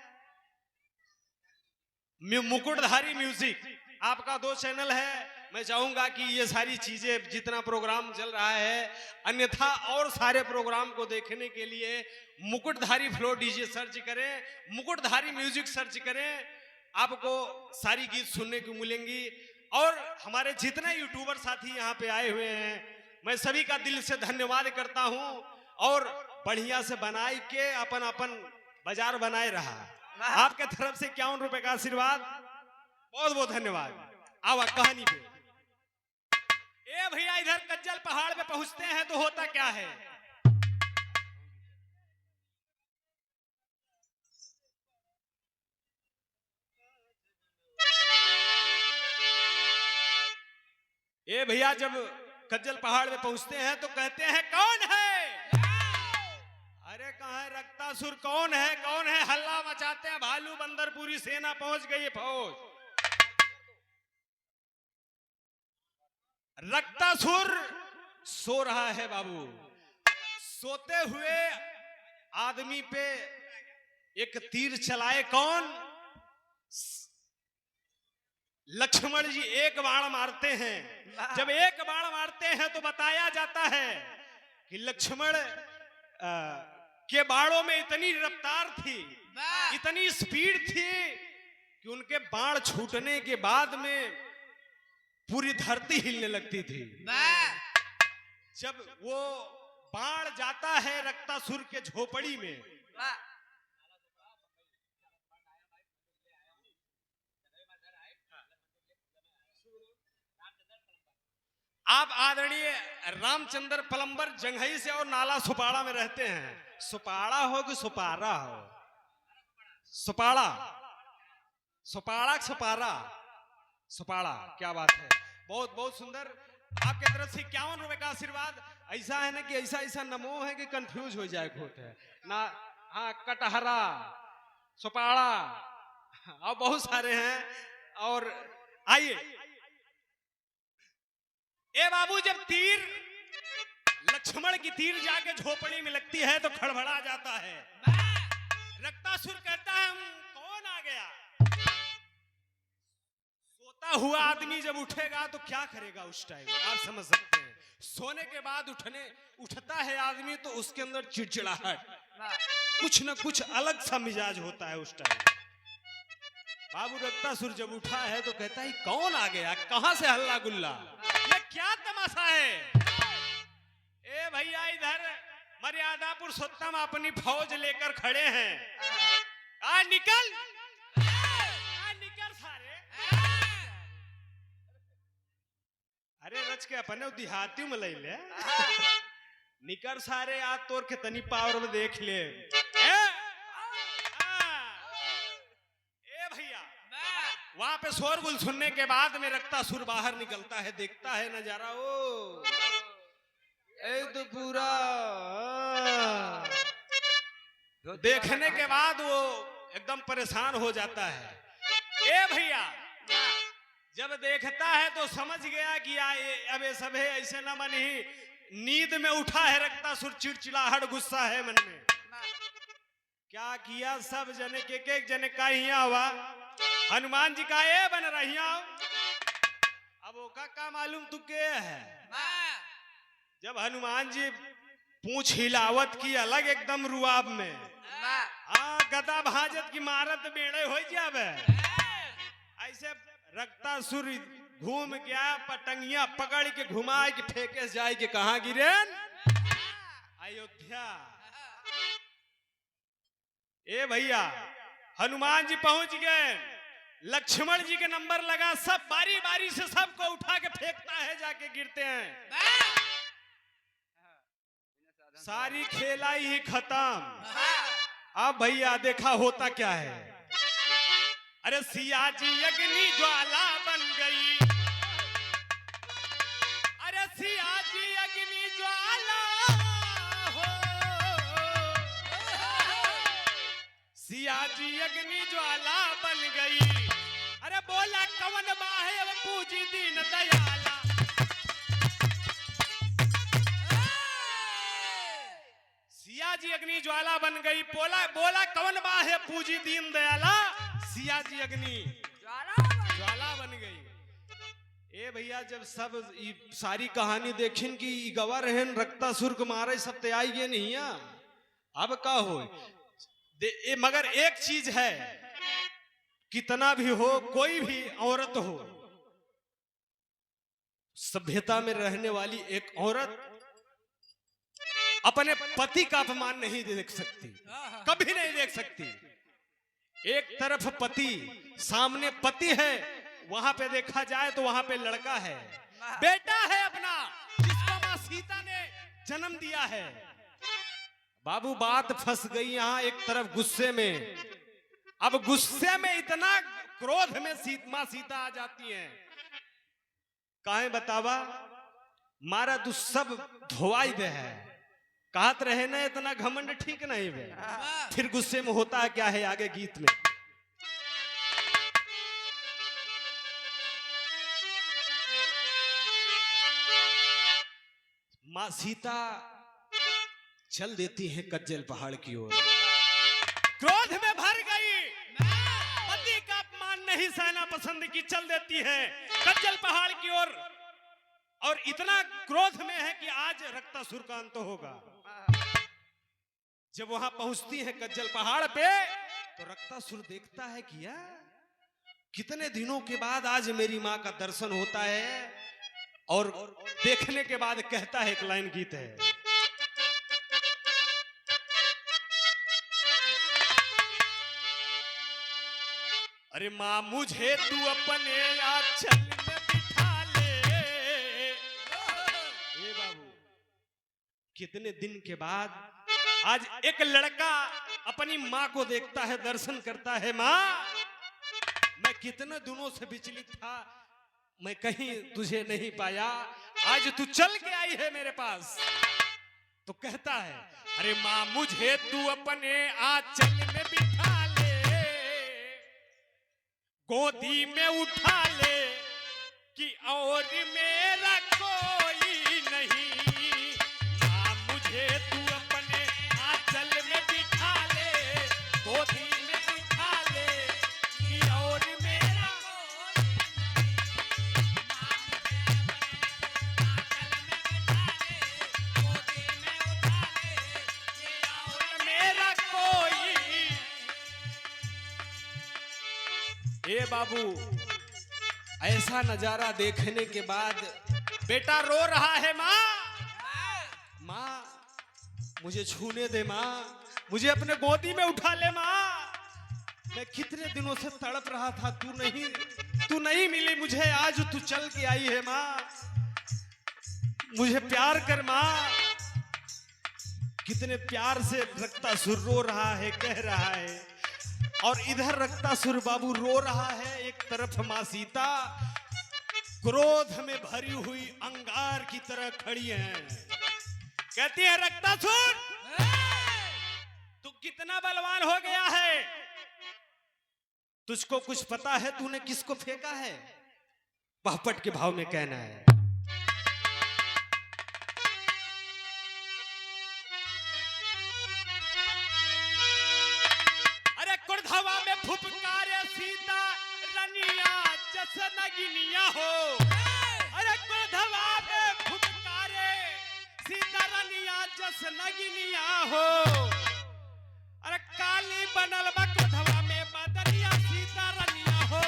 मुकुटधारी म्यूजिक, आपका 2 चैनल है। मैं चाहूंगा कि ये सारी चीजें, जितना प्रोग्राम चल रहा है, अन्यथा और सारे प्रोग्राम को देखने के लिए मुकुटधारी फ्लो डीजे सर्च करें, मुकुटधारी म्यूजिक सर्च करें, आपको सारी गीत सुनने को मिलेंगी। और हमारे जितने यूट्यूबर साथी यहाँ पे आए हुए हैं, मैं सभी का दिल से धन्यवाद करता हूँ। और बढ़िया से बनाए के अपन अपन बाजार बनाए रहा। आपके तरफ से 51 रुपए का आशीर्वाद, बहुत बहुत धन्यवाद। आवा कहानी पे। ए भैया, इधर कज्जल पहाड़ पे पहुंचते हैं तो होता क्या है, ए भैया, जब कज्जल पहाड़ पे पहुंचते हैं तो कहते हैं कौन है? अरे कहाँ है रक्तासुर? कौन है? कौन है? हल्ला मचाते हैं, भालू बंदर पूरी सेना पहुंच गई है। फौज रक्तासुर सो रहा है बाबू। सोते हुए आदमी पे एक तीर चलाए कौन? लक्ष्मण जी एक बाण मारते हैं। जब एक बाण मारते हैं तो बताया जाता है कि लक्ष्मण के बाणों में इतनी रफ्तार थी, इतनी स्पीड थी कि उनके बाण छूटने के बाद में पूरी धरती हिलने लगती थी। जब वो बाण जाता है रक्तासुर के झोपड़ी में, आप आदरणीय रामचंद्र पलंबर जंघई से और नाला सुपाड़ा में रहते हैं। सुपाड़ा हो कि सुपारा हो? सुपाड़ा, सुपाड़ा, सुपारा, सुपाड़ा। क्या बात है, बहुत बहुत सुंदर। आपके तरफ से 51 रुपए का आशीर्वाद। ऐसा है ना कि ऐसा ऐसा नमो है कि कंफ्यूज हो जाए होता है ना। हाँ, कटहरा, सुपाड़ा और बहुत सारे हैं। और आइए ए बाबू, जब तीर लक्ष्मण की तीर जाके झोपड़ी में लगती है तो खड़बड़ा जाता है। रक्तासुर कहता है कौन आ गया? सोता हुआ आदमी जब उठेगा तो क्या करेगा उस टाइम, आप समझ सकते हैं। सोने के बाद उठता है आदमी तो उसके अंदर चिड़चिड़ाहट, कुछ न कुछ अलग सा मिजाज होता है उस टाइम। बाबू रक्तासुर जब उठा है तो कहता है कौन आ गया? कहां से हल्ला गुल्ला? ये क्या तमाशा है? ए भैया, इधर मर्यादा पुरुषोत्तम अपनी फौज लेकर खड़े हैं। निकल, निकल सारे। अरे रच के अपने देहाती में ले ले। निकल सारे, आज तोर के तनी पावर में देख ले। वहां पे शोरगुल सुनने के बाद में रक्तासुर बाहर निकलता है, देखता है नजारा। ओ तो पूरा देखने के बाद वो एकदम परेशान हो जाता है। ए भैया, जब देखता है तो समझ गया कि अब ये सब है ऐसे न मन ही नींद में उठा है रक्तासुर। चिड़चिड़ाहट, गुस्सा है मन में। क्या किया सब जने के एक जने का हिया हुआ हनुमान जी का ए बन रही। अब वो का मालूम तू के है? जब हनुमान जी पूंछ हिलावत की अलग एकदम रुआब में, गदा भाजत की मारत बेड़े हो जावे। ऐसे रक्तासुर घूम गया, पटंगिया पकड़ के घुमा के फेंके जाए के कहां गिरे? अयोध्या। ए भैया, हनुमान जी पहुंच गए। लक्ष्मण जी के नंबर लगा, सब बारी बारी से सबको उठा के फेंकता है, जाके गिरते हैं। सारी खेला ही खत्म। अब भैया देखा होता क्या है। अरे सिया जी अग्नि ज्वाला बन गई। अरे सिया जी अग्नि ज्वाला हो। सिया जी अग्नि ज्वाला बन गई। अरे बोला कवन बाहे अब पूजी दीन दयाला। सिया जी अग्नि ज्वाला बन गई। बोला कवन बाहे पूजी दीन दयाला। सिया जी अग्नि ज्वाला बन गई। ए भैया, जब सब सारी कहानी देखिन कि गवा रहन रक्तासुर को मारे, सब ते आई गए नहीं। अब का हो, मगर एक चीज है, कितना भी हो, कोई भी औरत हो, सभ्यता में रहने वाली एक औरत अपने पति का अपमान नहीं देख सकती, कभी नहीं देख सकती। एक तरफ पति, सामने पति है, वहां पे देखा जाए तो वहां पे लड़का है, बेटा है अपना, जिसको मां सीता ने जन्म दिया है। बाबू बात फंस गई यहां एक तरफ गुस्से में। अब गुस्से में इतना क्रोध में मां सीता आ जाती हैं। काहे बतावा, मारा तू सब धोवाई दे है, कहत रहे ना इतना घमंड ठीक नहीं बे। फिर गुस्से में होता है क्या है आगे गीत में। मां सीता चल देती है कज्जल पहाड़ की ओर, क्रोध में भर गई, पति का अपमान नहीं सहना पसंद की, चल देती है कज्जल पहाड़ की ओर। और इतना क्रोध में है कि आज रक्तासुर का अंत होगा। जब वहां पहुंचती है कज्जल पहाड़ पे तो रक्तासुर देखता है कि यार कितने दिनों के बाद आज मेरी मां का दर्शन होता है। और देखने के बाद कहता है, एक लाइन गीत है, अरे मां मुझे तू अपने आंचल में बिठा ले। ए बाबू, कितने दिन के बाद आज एक लड़का अपनी मां को देखता है, दर्शन करता है। मां, मैं कितने दिनों से विचलित था, मैं कहीं तुझे नहीं पाया, आज तू चल के आई है मेरे पास। तो कहता है, अरे मां मुझे तू अपने आंचल में बिठा ले, गोदी में उठा ले, कि और मेरा कोई नहीं। मां मुझे तू अपने आंचल में बिठा ले, गोदी में उठा ले, कि और मेरा कोई। ए बाबू, ऐसा नजारा देखने के बाद बेटा रो रहा है, माँ माँ मुझे छूने दे, माँ मुझे अपने गोदी में उठा ले, माँ मैं कितने दिनों से तड़प रहा था, तू नहीं मिली मुझे, आज तू चल के आई है। माँ मुझे प्यार कर, माँ। कितने प्यार से रक्तासुर रो रहा है, कह रहा है, और इधर रक्तासुर बाबू रो रहा है। एक तरफ मां सीता क्रोध में भरी हुई अंगार की तरह खड़ी है, कहती है, रक्तासुर तू कितना बलवान हो गया है, तुझको कुछ पता है तूने किसको फेंका है? पहपट के भाव में कहना है, हवा में फुफकारे सीता रनिया जस नगिनिया हो। अरे हवा में फुफकारे सीता रनिया जस नगिनिया हो। अरे काली बनल बा हवा में बदनिया सीता रनिया हो।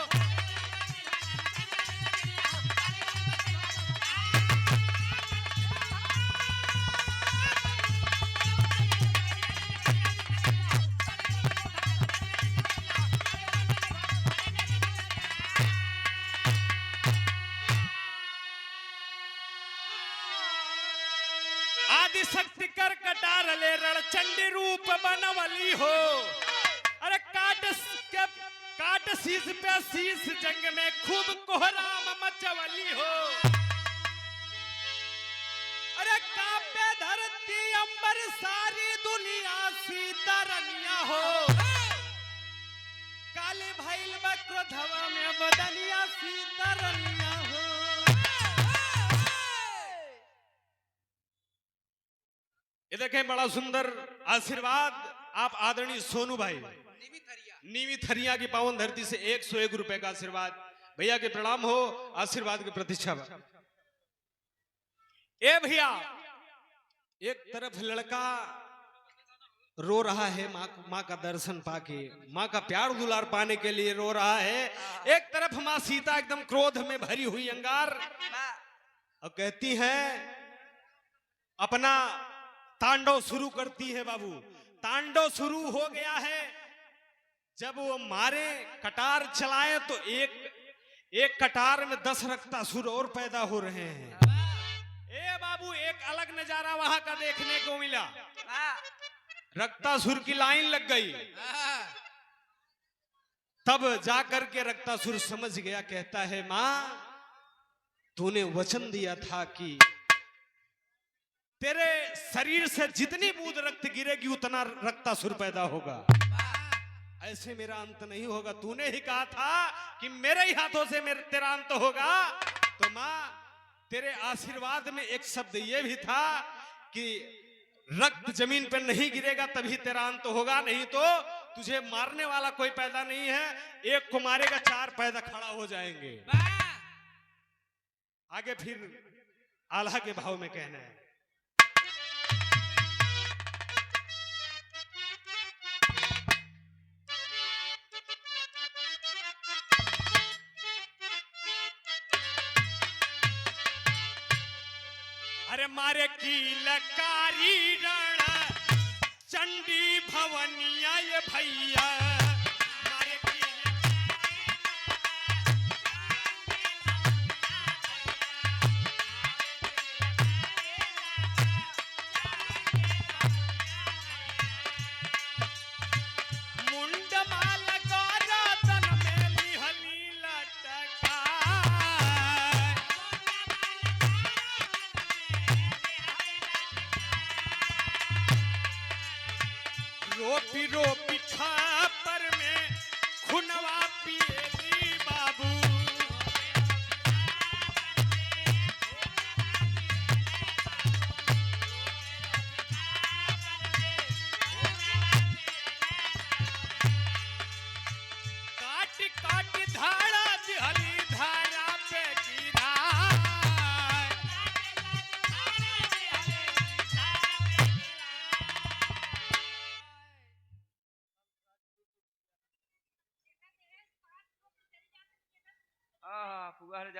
शक्ति कर कटार ले रणचंडी रूप बनवली हो। अरे काट शीश पे शीश जंग में खूब कोहराम मचवली हो। अरे कापे धरती अंबर सारी दुनिया सीता रनिया हो। काली भैल क्रोधवा में बदनिया सीता रनिया हो। ये देखें, बड़ा सुंदर आशीर्वाद आप आदरणीय सोनू भाई नीवी थरिया की पावन धरती से 101 रुपए का आशीर्वाद। भैया के प्रणाम हो, आशीर्वाद की प्रतीक्षा। ए भैया, एक तरफ लड़का रो रहा है माँ का दर्शन पाके, माँ का प्यार दुलार पाने के लिए रो रहा है। एक तरफ माँ सीता एकदम क्रोध में भरी हुई अंगार और कहती हैं अपना तांडव शुरू करती है बाबू। तांडव शुरू हो गया है। जब वो मारे कटार चलाए तो एक कटार में 10 रक्तासुर और पैदा हो रहे हैं। ए बाबू एक अलग नजारा वहां का देखने को मिला। रक्तासुर की लाइन लग गई। तब जाकर के रक्तासुर समझ गया, कहता है मां तूने वचन दिया था कि तेरे शरीर से जितनी बूंद रक्त गिरेगी उतना रक्तासुर पैदा होगा। ऐसे मेरा अंत नहीं होगा। तूने ही कहा था कि मेरे ही हाथों से तेरा अंत होगा। तो मां तेरे आशीर्वाद में एक शब्द ये भी था कि रक्त जमीन पर नहीं गिरेगा तभी तेरा अंत होगा, नहीं तो तुझे मारने वाला कोई पैदा नहीं है। एक को मारेगा 4 पैदा खड़ा हो जाएंगे। आगे फिर आल्हा के भाव में कहना है। अरे मारे की लकारी रण चंडी भवनिया ये भैया, मारे की मुंड माल गौरतन में लिहली लटका। रोपी रोपी छापर में खुनवा पिएली बाबू। काट काट धारा दिहली धारा पे गिरा।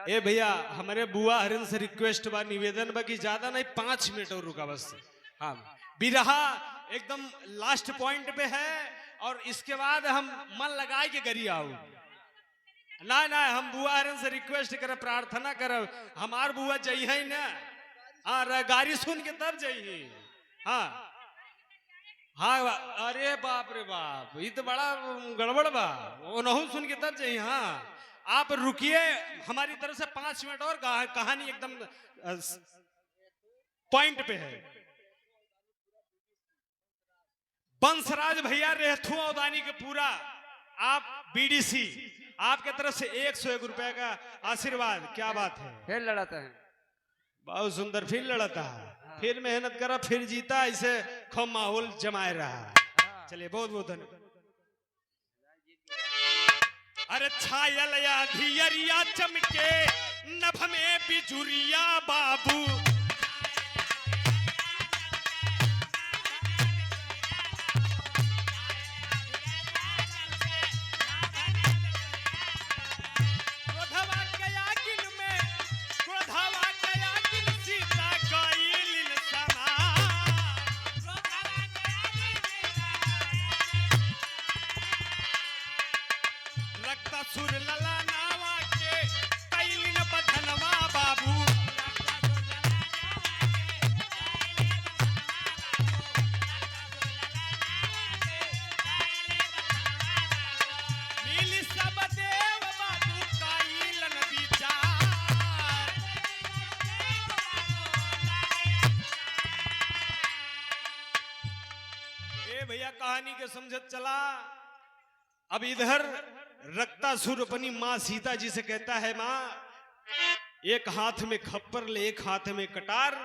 ए भैया हमारे बुआ हरिन से रिक्वेस्ट बा, निवेदन बा कि ज्यादा नहीं 5 मिनट और रुका बस। हाँ बिरहा एकदम लास्ट पॉइंट पे है और इसके बाद हम मन लगाए के गरी आओ। ना ना हम बुआ हरिन से रिक्वेस्ट करे, प्रार्थना करे हमार बुआ चाहिए ना। हाँ गाड़ी सुन के तब चाहिए। हाँ हाँ अरे बाप रे बाप ये तो बड़ा गड़बड़ बा। वो नहु सुन के तब चाहिए। हाँ आप रुकिए, हमारी तरफ से 5 मिनट और कहानी एकदम पॉइंट पे है। बंसराज भैया रेहथू औदानी के पूरा आप बीडीसी आपके तरफ से 101 रुपए का आशीर्वाद। क्या बात है। फिर लड़ाता है बहुत सुंदर। फिर लड़ता है, फिर मेहनत करा, फिर जीता। ऐसे खूब माहौल जमाए रहा। चलिए बहुत बहुत धन्यवाद। अरे छायल या धियरिया चमके नभ में बिजुरिया बाबू। क्रोधवा गया गिन में, क्रोधवा गया गिन सीता गइल समा। रक्तासुर लला नावा के कैलिन बधनवा बाबू। नीली सब देव बाबू कैलन विचार। ए भैया कहानी के समझत चला। अब इधर रक्तासुर अपनी मां सीता जी से कहता है मां एक हाथ में खप्पर ले, एक हाथ में कटार,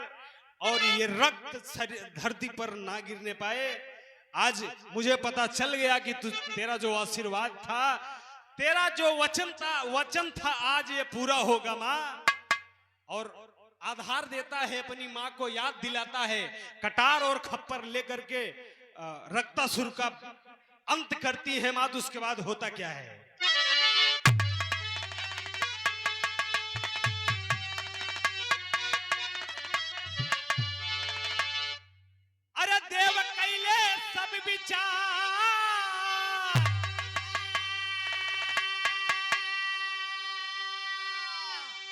और ये रक्त धरती पर ना गिरने पाए। आज मुझे पता चल गया कि तेरा जो आशीर्वाद था, तेरा जो वचन था आज ये पूरा होगा मां। और आधार देता है, अपनी मां को याद दिलाता है। कटार और खप्पर लेकर के रक्तासुर का अंत करती है मां। तो उसके बाद होता क्या है। विचार,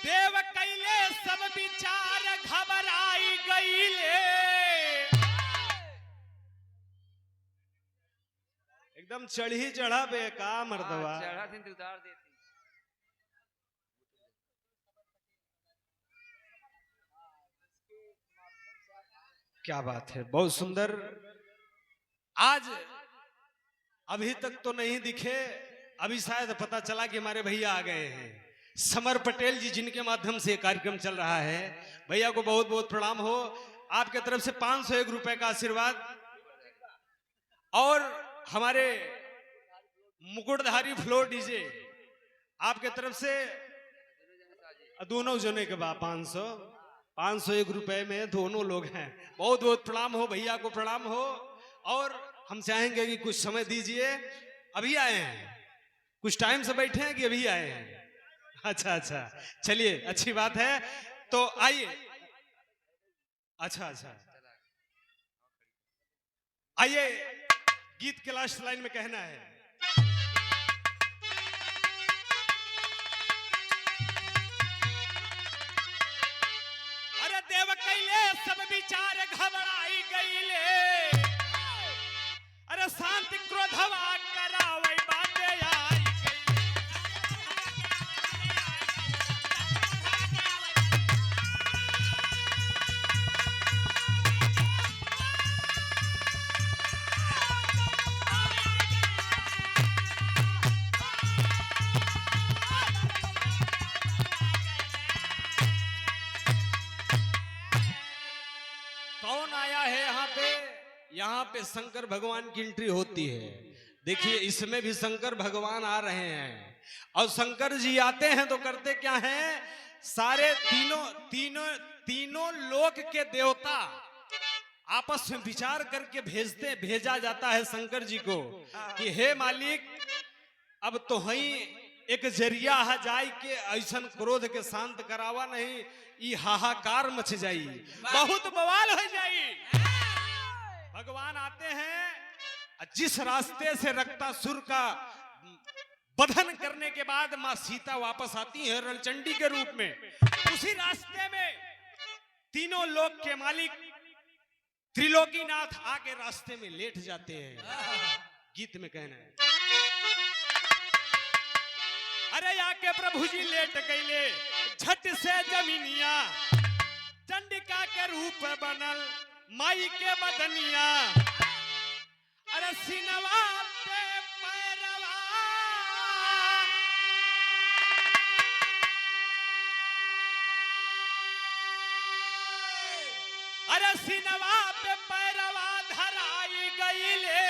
देव कैले सब विचार घबराई गईले। एकदम चढ़ी चढ़ा बे का मर्दवा। चढ़ा थी तो उतार देती। क्या बात है, बहुत सुंदर। आज अभी तक तो नहीं दिखे, अभी शायद पता चला कि हमारे भैया आ गए हैं समर पटेल जी, जिनके माध्यम से कार्यक्रम चल रहा है। भैया को बहुत बहुत प्रणाम हो। आपके तरफ से 501 रुपए का आशीर्वाद, और हमारे मुकुटधारी फ्लोर डीजे आपके तरफ से दोनों जने के बाद 501 रुपए में दोनों लोग हैं। बहुत बहुत प्रणाम हो, भैया को प्रणाम हो। और हम चाहेंगे कि कुछ समय दीजिए। अभी आए हैं, कुछ टाइम से बैठे हैं कि अभी आए हैं? अच्छा अच्छा, चलिए अच्छी बात है। तो आइए। अच्छा अच्छा, आइए गीत के लास्ट लाइन में कहना है। अरे देव कैले सब विचार घबराई गईले, अरे शांति क्रोधवा करावै बाते आई कौन आया है यहाँ पे? यहाँ पे शंकर भगवान की एंट्री होती है। देखिए इसमें भी शंकर भगवान आ रहे हैं, और शंकर जी आते हैं तो करते क्या हैं? सारे तीनों लोक के देवता आपस में विचार करके भेजा जाता है शंकर जी को कि हे मालिक, अब तो हई एक जरिया है जाय के ऐसन क्रोध के शांत करावा, नहीं ई हाहाकार मच जाई, बहुत बवाल हो जाई। भगवान आते हैं, जिस रास्ते से रक्तासुर का बधन करने के बाद मां सीता वापस आती है रणचंडी के रूप में, उसी रास्ते में तीनों लोक के मालिक त्रिलोकीनाथ आके रास्ते में लेट जाते हैं। गीत में कहना है, अरे आके प्रभु जी लेट गईले झट से जमीनिया, चंडिका के रूप बनल माई के बदनिया, अरे सिनवा पे पैरवा, अरे सिनवा पे पैरवा धराई गईले,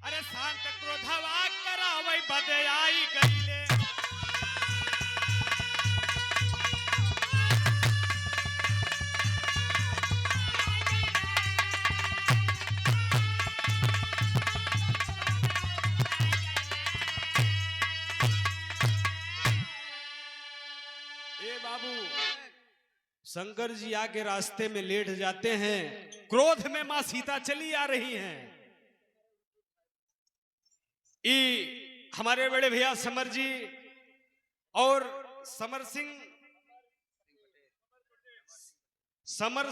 अरे शांत क्रोधवा करावै बदे आई गईले। ए बाबू, शंकर जी आके रास्ते में लेट जाते हैं, क्रोध में मां सीता चली आ रही हैं। हमारे बड़े भैया समर जी और समर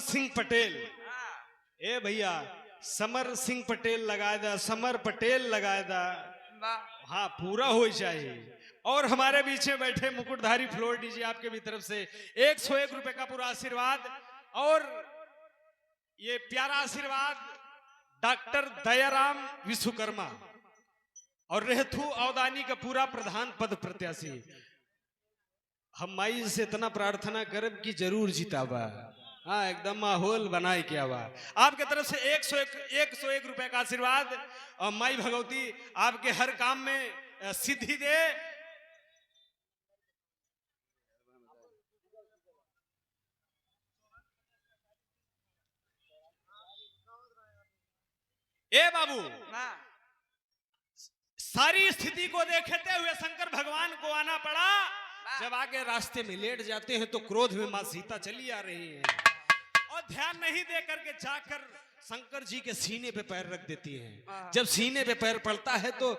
सिंह पटेल, ए भैया समर सिंह पटेल लगाए दा, समर पटेल लगाए दा, हाँ पूरा हो चाहिए। और हमारे बीच में बैठे मुकुटधारी फ्लोर डीजे आपके भी तरफ से 101 रुपए का पूरा आशीर्वाद, और ये प्यारा आशीर्वाद डॉक्टर दयाराम विश्वकर्मा और रेहथू अवदानी का पूरा प्रधान पद प्रत्याशी। हम माई से इतना प्रार्थना करब कि जरूर जीताबा, हाँ एकदम माहौल बनाए क्या बा। आपके तरफ से 101 रुपए का आशीर्वाद, और माई भगवती आपके हर काम में सिद्धि दे। ए बाबू, सारी स्थिति को देखते हुए शंकर भगवान को आना पड़ा। जब आगे रास्ते में लेट जाते हैं तो क्रोध में मां सीता चली आ रही है, और ध्यान नहीं दे करके जाकर शंकर जी के सीने पे पैर रख देती हैं। हाँ। जब सीने पे पैर पड़ता है तो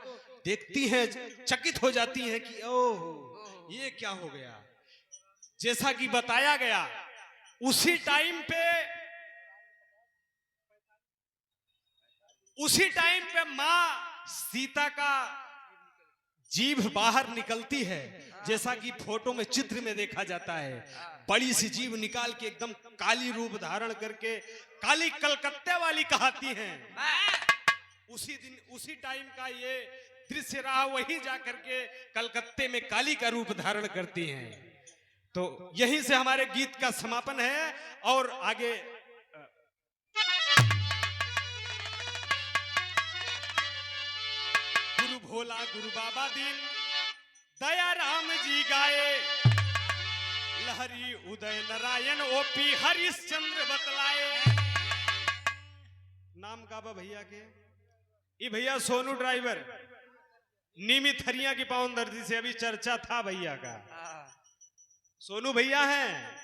देखती हैं, चकित हो जाती हैं कि ओह ये क्या हो गया। जैसा कि बताया गया उसी टाइम पे मां सीता का जीभ बाहर निकलती है, जैसा कि फोटो में चित्र में देखा जाता है। बड़ी सी जीभ निकाल के एकदम काली रूप धारण करके काली कलकत्ते वाली कहती हैं। उसी दिन उसी टाइम का ये दृश्य रहा, वही जाकर के कलकत्ते में काली का रूप धारण करती हैं। तो यहीं से हमारे गीत का समापन है और आगे गुरु भोला गुरु बाबा दीन दया राम जी गाए, लहरी उदय नारायण ओपी हरिश्चंद्र बतलाए। नाम का बा भैया के ये भैया सोनू ड्राइवर नियमित हरिया की पावन दर्जी से अभी चर्चा था भैया का। सोनू भैया हैं,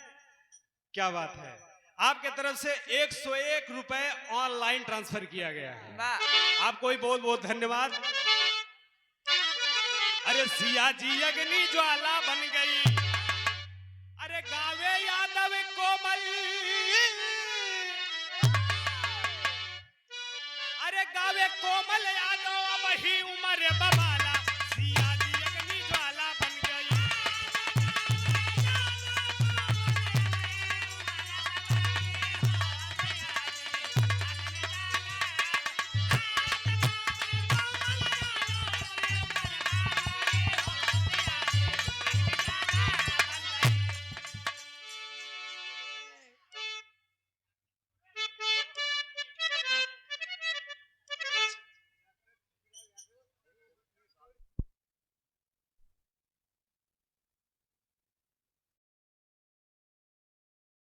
क्या बात है। आपके तरफ से 101 रुपए ऑनलाइन ट्रांसफर किया गया है, आपको भी बहुत बहुत धन्यवाद। अरे सिया जी अग्नि ज्वाला बन गई, अरे गावे यादव कोमल, अरे गावे कोमल यादव वही उम्र बाबा